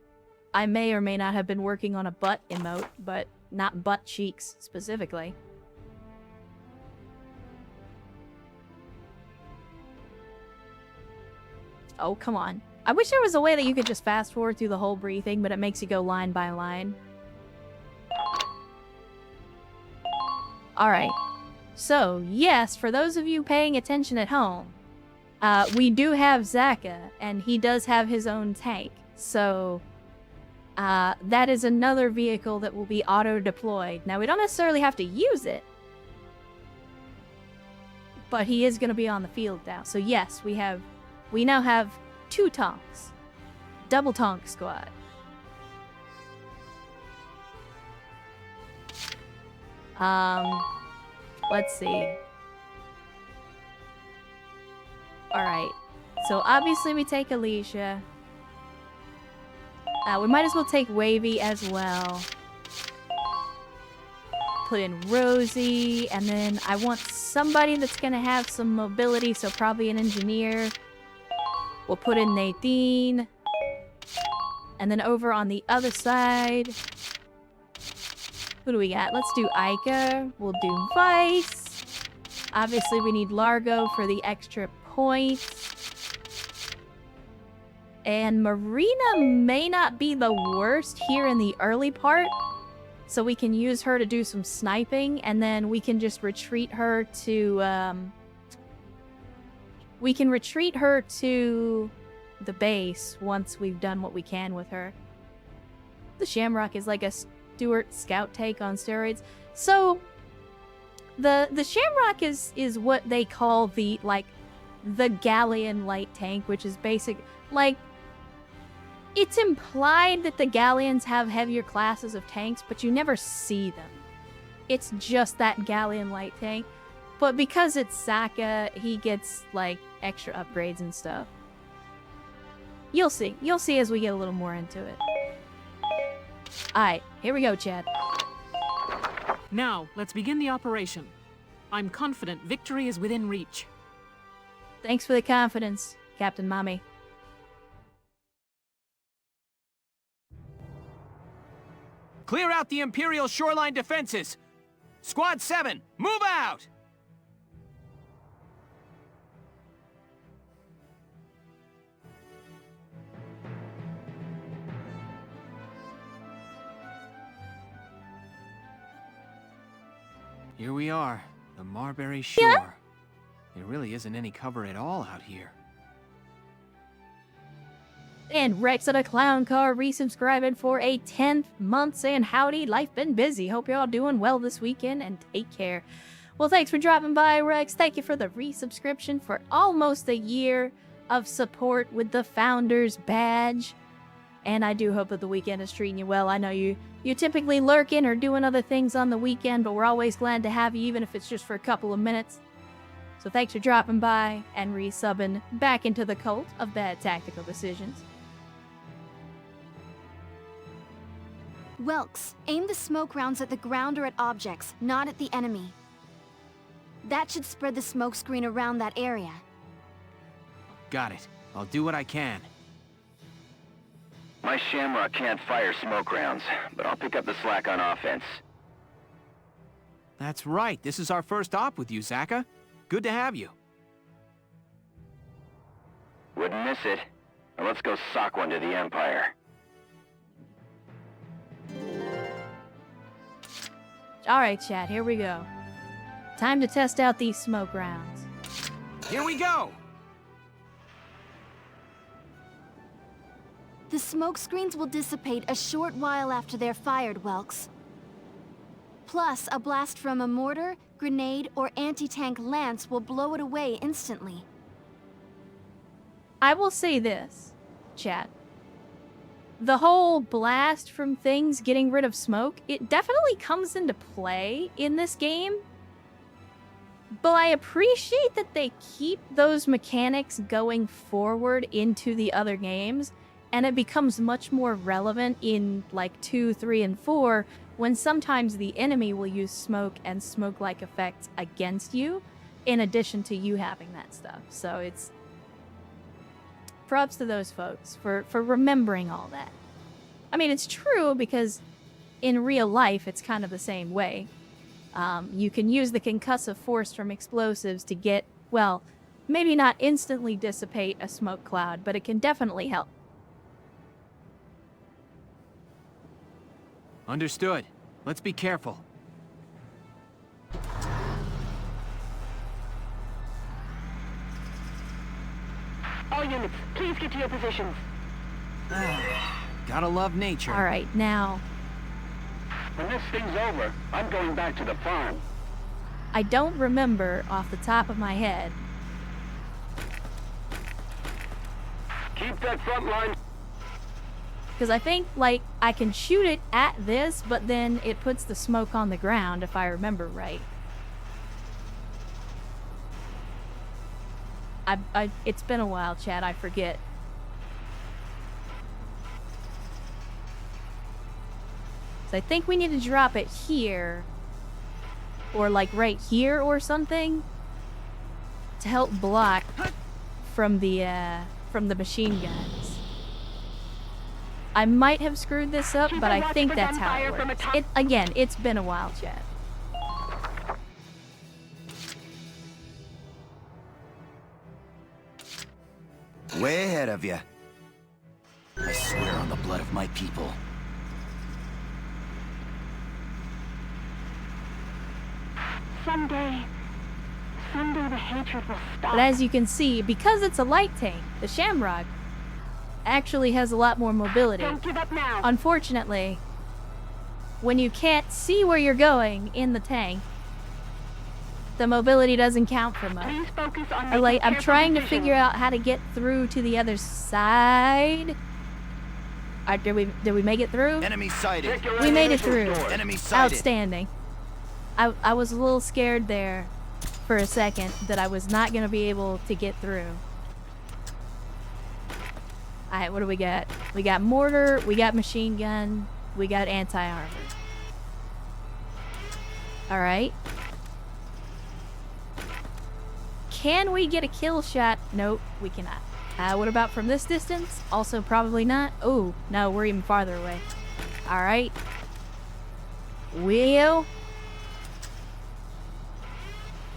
B: I may or may not have been working on a butt emote, but not butt cheeks specifically. Oh, come on. I wish there was a way that you could just fast forward through the whole briefing, but it makes you go line by line. Alright. So, yes, for those of you paying attention at home, We do have Zaka, and he does have his own tank. So that is another vehicle that will be auto-deployed. Now, we don't necessarily have to use it, but he is going to be on the field now. So yes, we now have 2 tanks. Double tank squad. Let's see. Alright. So obviously we take Alicia. We might as well take Wavy as well. Put in Rosie, and then I want somebody that's gonna have some mobility, so probably an engineer. We'll put in Nadine. And then over on the other side, who do we got? Let's do Ica. We'll do Vice. Obviously, we need Largo for the extra points. And Marina may not be the worst here in the early part. So we can use her to do some sniping, and then we can just retreat her to, we can retreat her to the base once we've done what we can with her. The Shamrock is like a Stuart scout take on steroids. So the Shamrock is what they call the Gallian light tank, which is basic. Like, it's implied that the Gallians have heavier classes of tanks, but you never see them. It's just that Gallian light tank. But because it's Saka, he gets like extra upgrades and stuff. You'll see. You'll see as we get a little more into it. Alright, here we go, Chad.
I: Now, let's begin the operation. I'm confident victory is within reach.
B: Thanks for the confidence, Captain Mommy.
C: Clear out the Imperial shoreline defenses! Squad 7, move out! Here we are, the Marbury Shore.
B: Yeah.
C: There really isn't any cover at all out here.
B: And Rex at a Clown Car resubscribing for a 10th month, saying howdy, life been busy. Hope you're all doing well this weekend and take care. Well, thanks for dropping by, Rex. Thank you for the resubscription for almost a year of support with the Founders Badge. And I do hope that the weekend is treating you well. I know you typically lurking or doing other things on the weekend, but we're always glad to have you, even if it's just for a couple of minutes. So thanks for dropping by and resubbing back into the cult of bad tactical decisions.
A: Welks, aim the smoke rounds at the ground or at objects, not at the enemy. That should spread the smoke screen around that area.
C: Got it. I'll do what I can.
F: My Shamrock can't fire smoke rounds, but I'll pick up the slack on offense.
C: That's right. This is our first op with you, Zaka. Good to have you.
F: Wouldn't miss it. Now let's go sock one to the Empire.
B: Alright, chat, here we go. Time to test out these smoke rounds.
C: Here we go!
A: The smoke screens will dissipate a short while after they're fired, Welks. Plus, a blast from a mortar, grenade, or anti-tank lance will blow it away instantly.
B: I will say this, chat. The whole blast from things getting rid of smoke, it definitely comes into play in this game. But I appreciate that they keep those mechanics going forward into the other games, and it becomes much more relevant in like 2, 3, and 4, when sometimes the enemy will use smoke and smoke-like effects against you, in addition to you having that stuff. So it's props to those folks for remembering all that. I mean, it's true because in real life, it's kind of the same way. You can use the concussive force from explosives to get, well, maybe not instantly dissipate a smoke cloud, but it can definitely help.
C: Understood. Let's be careful.
L: All units, please get to your positions.
C: Gotta love nature.
B: All right, now
L: When this thing's over, I'm going back to the farm.
B: I don't remember off the top of my head.
L: Keep that front line.
B: Because I think, like, I can shoot it at this, but then it puts the smoke on the ground, if I remember right. It's been a while, Chad, I forget. So I think we need to drop it here. Or, like, right here or something. To help block from the machine guns. I might have screwed this up, but I think that's how it works. Again, it's been a while, Chad.
F: Way ahead of you. I swear on the blood of my people.
L: Someday the hatred will stop.
B: But as you can see, because it's a light tank, the Shamrock actually has a lot more mobility.
L: Don't give up now.
B: Unfortunately, when you can't see where you're going in the tank, the mobility doesn't count for much.
L: Please focus on
B: I'm trying to figure out how to get through to the other side. Did we make it through?
F: Enemy sighted.
B: We made it through.
F: Enemy sighted.
B: Outstanding. I was a little scared there for a second that I was not going to be able to get through. Alright, what do we got? We got mortar, we got machine gun, we got anti-armor. Alright. Can we get a kill shot? Nope, we cannot. What about from this distance? Also probably not. Oh, no, we're even farther away. Alright. Well,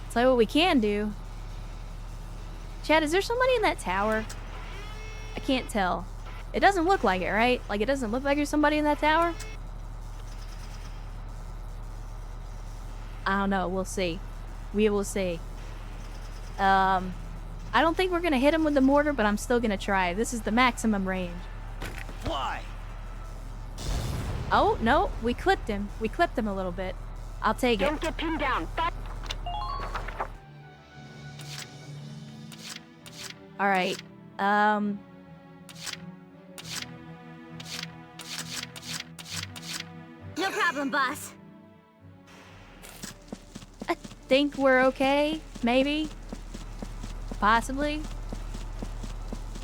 B: tell you what we can do. Chad, is there somebody in that tower? I can't tell. It doesn't look like it, right? Like, it doesn't look like there's somebody in that tower? I don't know. We'll see. We will see. I don't think we're gonna hit him with the mortar, but I'm still gonna try. This is the maximum range.
F: Why?
B: Oh, no. We clipped him. We clipped him a little bit. I'll take it.
L: Don't get pinned down.
B: Alright.
H: No problem, boss.
B: I think we're okay. Maybe. Possibly.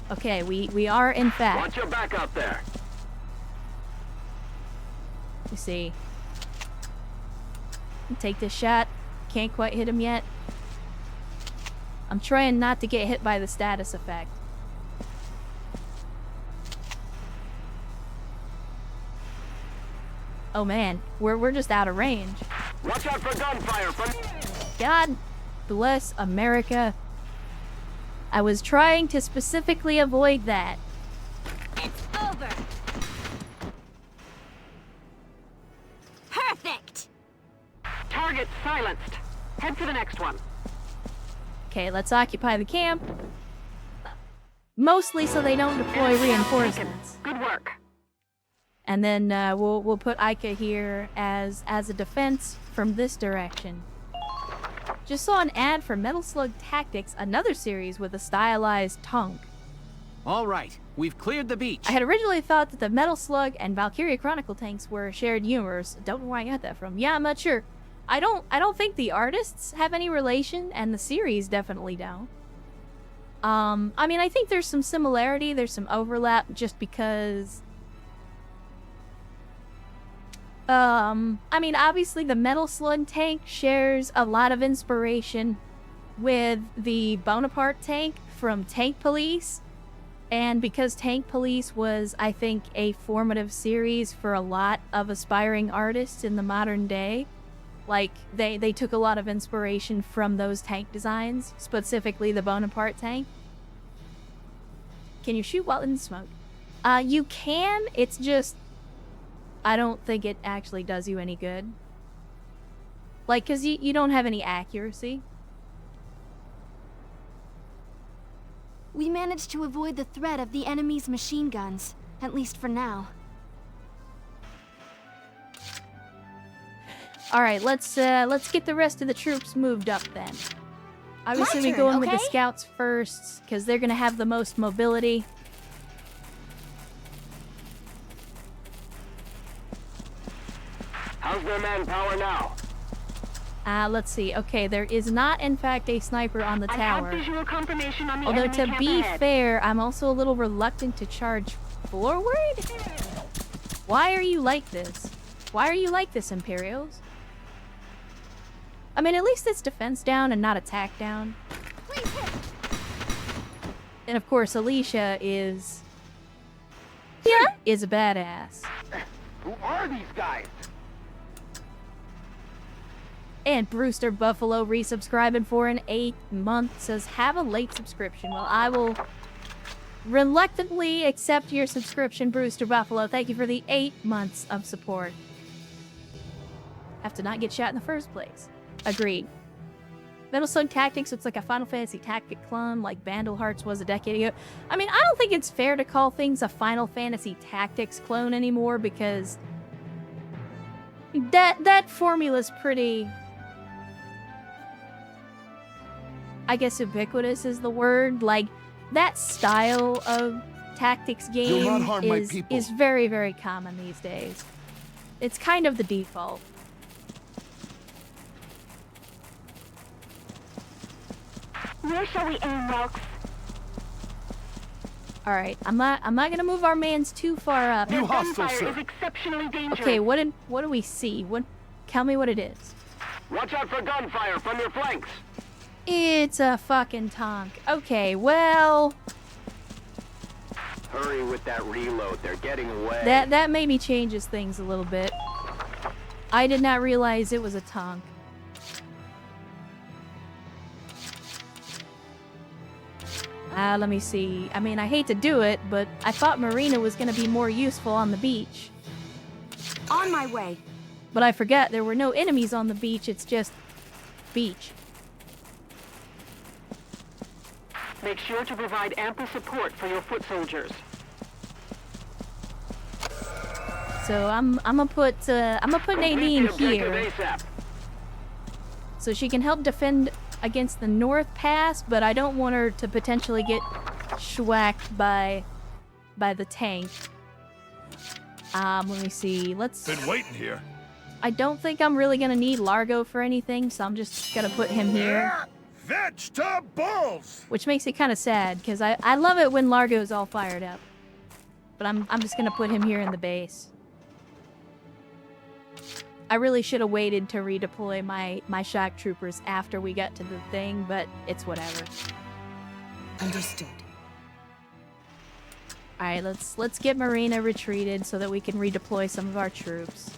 B: Okay, we are in fact.
L: Watch your back out there.
B: You see. Take this shot. Can't quite hit him yet. I'm trying not to get hit by the status effect. Oh man, we're just out of range.
L: Watch out for gunfire from...
B: God bless America. I was trying to specifically avoid that.
H: It's over. Perfect.
L: Target silenced. Head for the next one.
B: Okay, let's occupy the camp. Mostly so they don't deploy reinforcements.
L: Good work.
B: And then we'll put Ica here as a defense from this direction. Just saw an ad for Metal Slug Tactics, another series with a stylized tank.
C: All right, we've cleared the beach.
B: I had originally thought that the Metal Slug and Valkyria Chronicle tanks were shared universe. Don't know where I got that from. Yeah, I'm not sure. I don't think the artists have any relation, and the series definitely don't. I mean, I think there's some similarity, there's some overlap, just because... I mean, obviously the Metal Slug tank shares a lot of inspiration with the Bonaparte tank from Tank Police. And because Tank Police was, I think, a formative series for a lot of aspiring artists in the modern day, like, they took a lot of inspiration from those tank designs, specifically the Bonaparte tank. Can you shoot while in smoke? You can, it's just... I don't think it actually does you any good. Like, because you don't have any accuracy.
A: We managed to avoid the threat of the enemy's machine guns, at least for now.
B: All right, let's get the rest of the troops moved up then. Obviously, we go in with the scouts first because they're gonna have the most mobility.
L: How's their manpower now?
B: Let's see. Okay, there is not, in fact, a sniper on the tower.
L: I have visual confirmation on the
B: Although,
L: enemy
B: to
L: camp
B: be
L: ahead.
B: fair, I'm also a little reluctant to charge forward. Why are you like this? Why are you like this, Imperials? I mean, at least it's defense down and not attack down. And of course, Alicia is... yeah, is a badass.
L: Who are these guys?
B: And Brewster Buffalo resubscribing for an 8th month says, have a late subscription. Well, I will reluctantly accept your subscription, Brewster Buffalo. Thank you for the 8 months of support. Have to not get shot in the first place. Agreed. Metal Slug Tactics, it's like a Final Fantasy Tactic clone, like Vandal Hearts was a decade ago. I mean, I don't think it's fair to call things a Final Fantasy Tactics clone anymore, because that formula's pretty... I guess ubiquitous is the word. Like, that style of tactics game is very, very common these days. It's kind of the default.
H: Where shall we aim, Welks?
B: All right, I'm not gonna move our mans too far up.
D: You hostile, sir.
L: Is exceptionally dangerous.
B: Okay, what do we see? Tell me what it is.
L: Watch out for gunfire from your flanks.
B: It's a fucking tank. Okay, well,
L: Hurry with that reload. They're getting away.
B: that maybe changes things a little bit. I did not realize it was a tank. Let me see. I mean, I hate to do it, but I thought Marina was going to be more useful on the beach.
E: On my way.
B: But I forgot there were no enemies on the beach, it's just beach.
I: Make sure to provide ample support for your foot soldiers.
B: So I'm gonna put Nadine here, so she can help defend against the North Pass, but I don't want her to potentially get schwacked by the tank. Let me see.
D: Been waiting here.
B: I don't think I'm really gonna need Largo for anything, so I'm just gonna put him here.
D: Vegetables!
B: Which makes it kind of sad, because I love it when Largo's all fired up. But I'm just gonna put him here in the base. I really should have waited to redeploy my shock troopers after we got to the thing, but it's whatever.
E: Understood.
B: Alright, let's get Marina retreated so that we can redeploy some of our troops.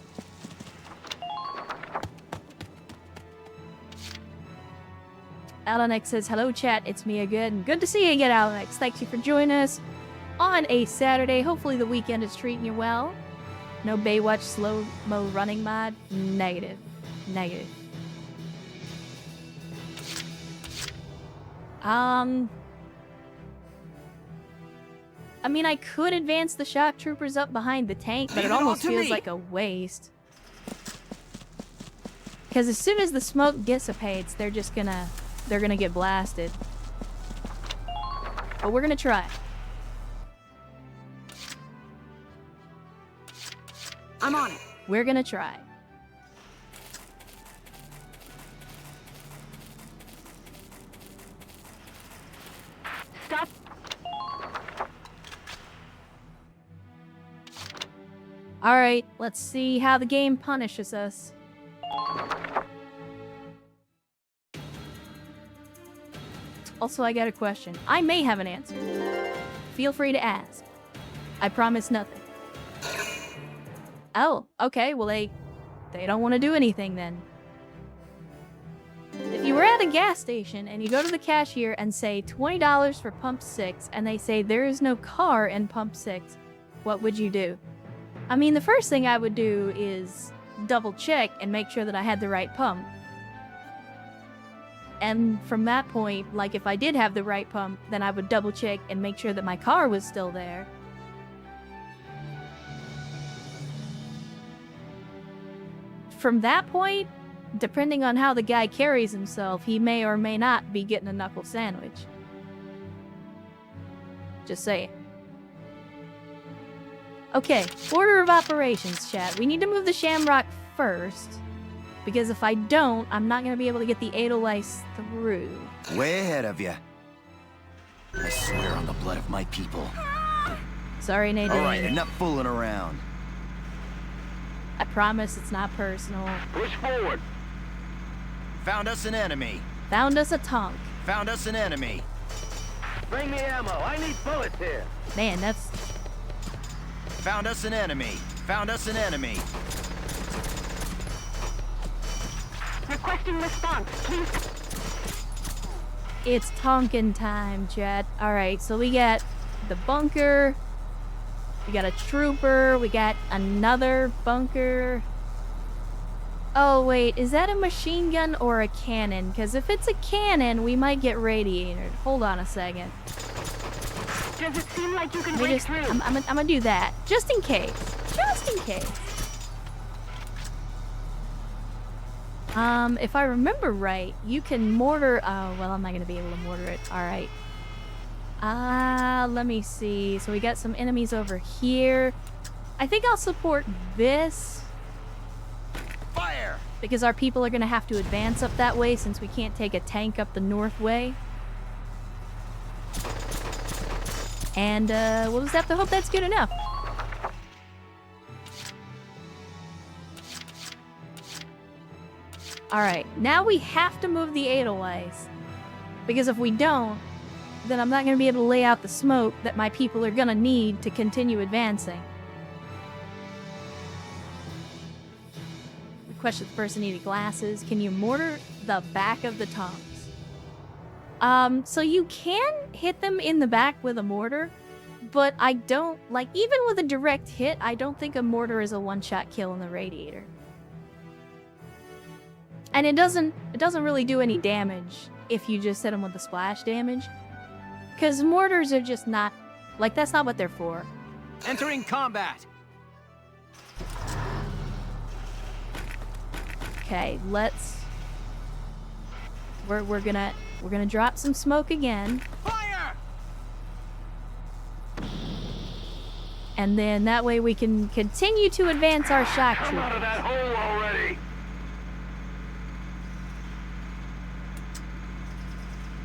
B: Alenex says, hello chat, it's me again. Good to see you again, Alenex. Thank you for joining us on a Saturday. Hopefully the weekend is treating you well. No Baywatch slow-mo running mod? Negative. Negative. I mean, I could advance the shock troopers up behind the tank, but it almost feels like a waste. Because as soon as the smoke dissipates, they're gonna get blasted. But we're gonna try.
E: I'm on it.
B: We're gonna try.
H: Stop.
B: Alright, let's see how the game punishes us. Also, I got a question. I may have an answer. Feel free to ask. I promise nothing. Oh, okay, well they don't want to do anything then. If you were at a gas station and you go to the cashier and say $20 for pump 6 and they say there is no car in pump 6, what would you do? I mean, the first thing I would do is double check and make sure that I had the right pump. And from that point, like if I did have the right pump, then I would double check and make sure that my car was still there. From that point, depending on how the guy carries himself, he may or may not be getting a knuckle sandwich. Just saying. Okay, order of operations, chat. We need to move the Shamrock first, because if I don't, I'm not going to be able to get the Edelweiss through.
F: Way ahead of you. I swear on the blood of my people.
B: Sorry, Nadine.
F: All right, enough fooling around.
B: I promise it's not personal.
L: Push forward.
F: Found us an enemy.
B: Found us a tonk.
F: Found us an enemy.
L: Bring me ammo. I need bullets here.
B: Man, that's...
F: Found us an enemy. Found us an enemy.
G: Requesting response, please.
B: It's Tonkin time, chat. Alright, so we got the bunker. We got a trooper. We got another bunker. Oh, wait. Is that a machine gun or a cannon? Because if it's a cannon, we might get radiated. Hold on a second.
G: Does it seem like you can break through?
B: I'm gonna do that. Just in case. Just in case. If I remember right, you can mortar... Oh, well, I'm not gonna be able to mortar it. Alright. Let me see. So we got some enemies over here. I think I'll support this.
F: Fire!
B: Because our people are gonna have to advance up that way since we can't take a tank up the north way. And, we'll just have to hope that's good enough. Alright, now we have to move the Edelweiss. Because if we don't, then I'm not going to be able to lay out the smoke that my people are going to need to continue advancing. Request if the person needed glasses. Can you mortar the back of the tonks? So you can hit them in the back with a mortar, but I don't, like, even with a direct hit, I don't think a mortar is a one-shot kill in the radiator. And it doesn't really do any damage if you just hit them with the splash damage. Because mortars are just not, like, that's not what they're for.
C: Entering combat.
B: Okay, let's... We're gonna drop some smoke again.
C: Fire!
B: And then that way we can continue to advance our shock
L: Come out of
B: troopers.
L: that hole already.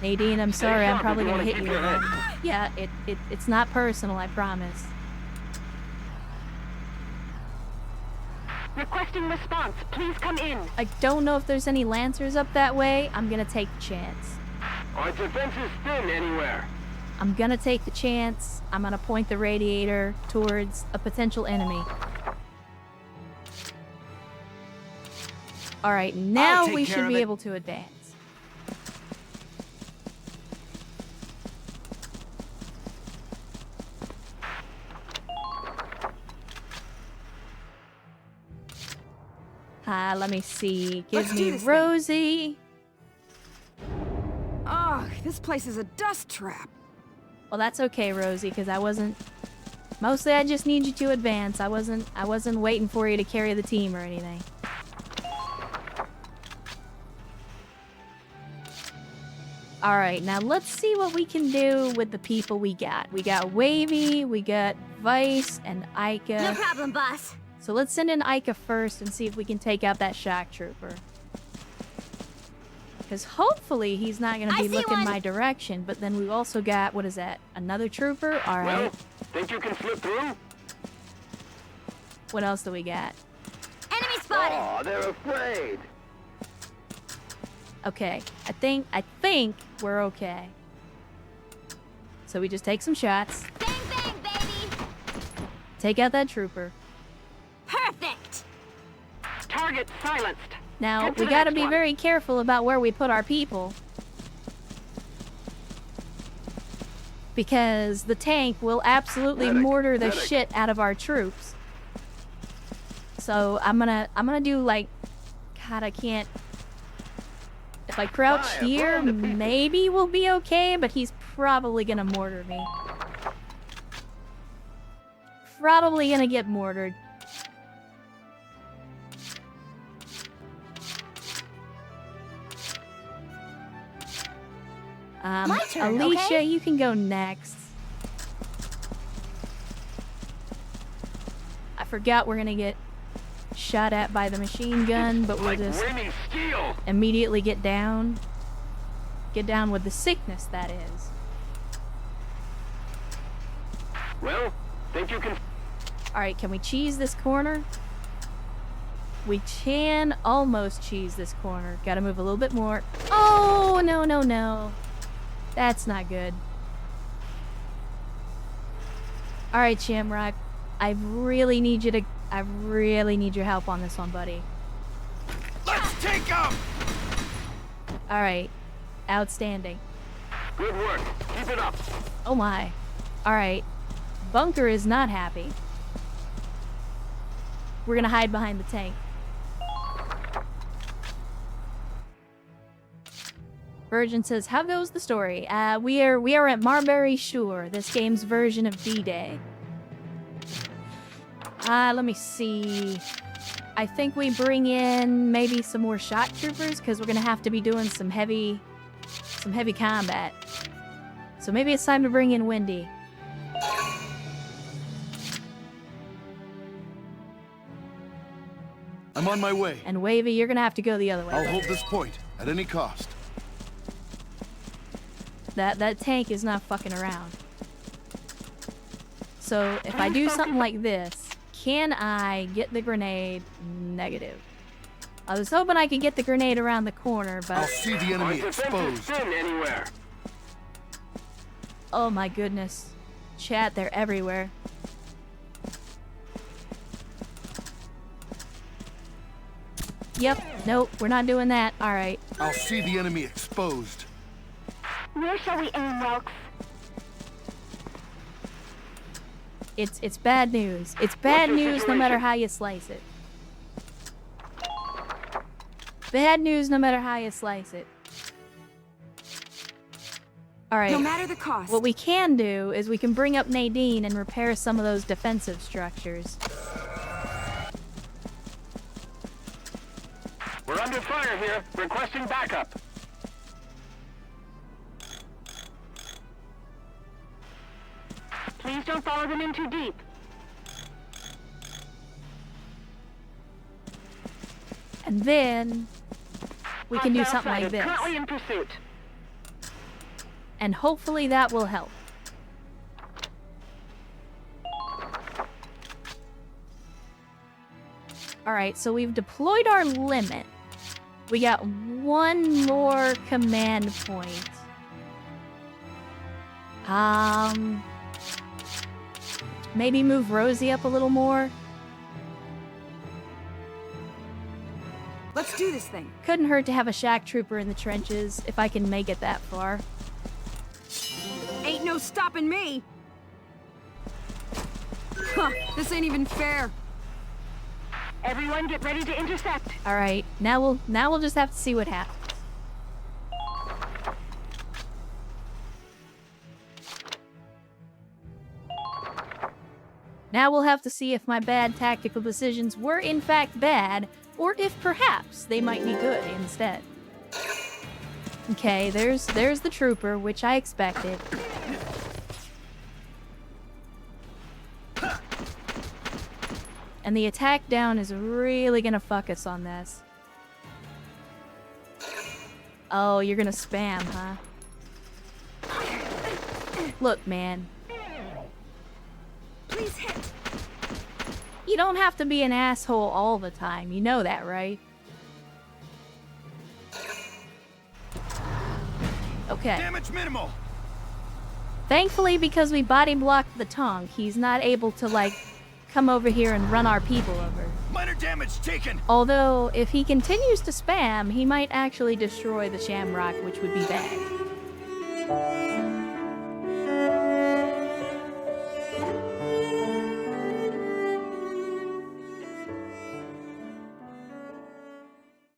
B: Nadine, I'm sorry, I'm
L: sharp
B: probably
L: if you
B: gonna
L: wanna
B: hit
L: keep
B: you
L: your head.
B: again. Yeah, it's not personal, I promise.
G: Requesting response. Please come in.
B: I don't know if there's any Lancers up that way. I'm gonna take the chance.
L: Our defense is thin anywhere.
B: I'm gonna take the chance. I'm gonna point the radiator towards a potential enemy. Alright, now
C: take
B: we
C: care
B: should
C: of
B: be
C: it.
B: able to advance. Let me see. Give
E: Let's do
B: me
E: this thing.
B: Rosie.
E: Ugh, this place is a dust trap.
B: Well, that's okay, Rosie, because I wasn't... Mostly I just need you to advance. I wasn't waiting for you to carry the team or anything. Alright, now let's see what we can do with the people we got. We got Wavy, we got Vice, and Ica.
H: No problem, boss.
B: So let's send in Ica first and see if we can take out that shock trooper. Because hopefully he's not going to
H: I
B: be
H: see
B: looking
H: one.
B: my direction. But then we've also got, what is that? Another trooper?
L: Well,
B: Alright.
L: think you can slip through?
B: What else do we got?
H: Enemy spotted.
L: Oh, they're afraid.
B: Okay. I think we're okay. So we just take some shots.
H: Bang, bang, baby.
B: Take out that trooper.
H: Perfect.
G: Target silenced.
B: Now,
G: Get to
B: we
G: the
B: gotta
G: next
B: be
G: one.
B: very careful about where we put our people. Because the tank will absolutely
L: Medic,
B: mortar the
L: medic.
B: shit out of our troops. So I'm gonna do like, God, I can't If I crouch here, maybe we'll be okay, but he's probably gonna mortar me. Probably gonna get mortared.
H: My turn,
B: Alicia,
H: okay?
B: you can go next. I forgot we're gonna get shot at by the machine gun, but we'll just immediately get down. Get down with the sickness, that is.
L: Well, think you can...
B: Alright, can we cheese this corner? We can almost cheese this corner. Gotta move a little bit more. Oh, no, no, no. That's not good. Alright, Shamrock. I really need you to... I really need your help on this one, buddy.
K: Let's take him!
B: Alright. Outstanding.
L: Good work. Keep it up.
B: Oh my. Alright. Bunker is not happy. We're gonna hide behind the tank. Virgin says, how goes the story? We are at Marbury Shore, this game's version of D-Day. Let me see. I think we bring in maybe some more shock troopers, because we're gonna have to be doing some heavy combat. So maybe it's time to bring in Wendy.
D: I'm on my way.
B: And Wavy, you're gonna have to go the other way.
D: I'll hold this point at any cost.
B: That tank is not fucking around. So if I do something like this, can I get the grenade? Negative. I was hoping I could get the grenade around the corner, but...
D: I'll see the enemy exposed.
L: Anywhere.
B: Oh my goodness. Chat, they're everywhere. Yep, nope, we're not doing that. Alright.
D: I'll see the enemy exposed.
H: Where shall we aim, Welks?
B: It's bad news. It's bad news no matter how you slice it. Bad news no matter how you slice it. Alright.
E: No matter the cost.
B: What we can do is we can bring up Nadine and repair some of those defensive structures.
L: We're under fire here. Requesting backup.
H: Please don't follow them in too deep.
B: And then we can do something like this.
H: Currently in pursuit.
B: And hopefully that will help. Alright, so we've deployed our limit. We got one more command point. Maybe move Rosie up a little more.
E: Let's do this thing.
B: Couldn't hurt to have a shock trooper in the trenches, if I can make it that far.
E: Ain't no stopping me. Huh, this ain't even fair.
H: Everyone get ready to intercept.
B: Alright, now we'll just have to see what happens. Now we'll have to see if my bad tactical decisions were in fact bad, or if perhaps they might be good instead. Okay, there's the trooper, which I expected. And the attack down is really gonna fuck us on this. Oh, you're gonna spam, huh? Look, man.
E: Please hit.
B: You don't have to be an asshole all the time. You know that, right? Okay.
K: Damage minimal.
B: Thankfully, because we body blocked the tongue, he's not able to, like, come over here and run our people over.
K: Minor damage taken.
B: Although, if he continues to spam, he might actually destroy the Shamrock, which would be bad.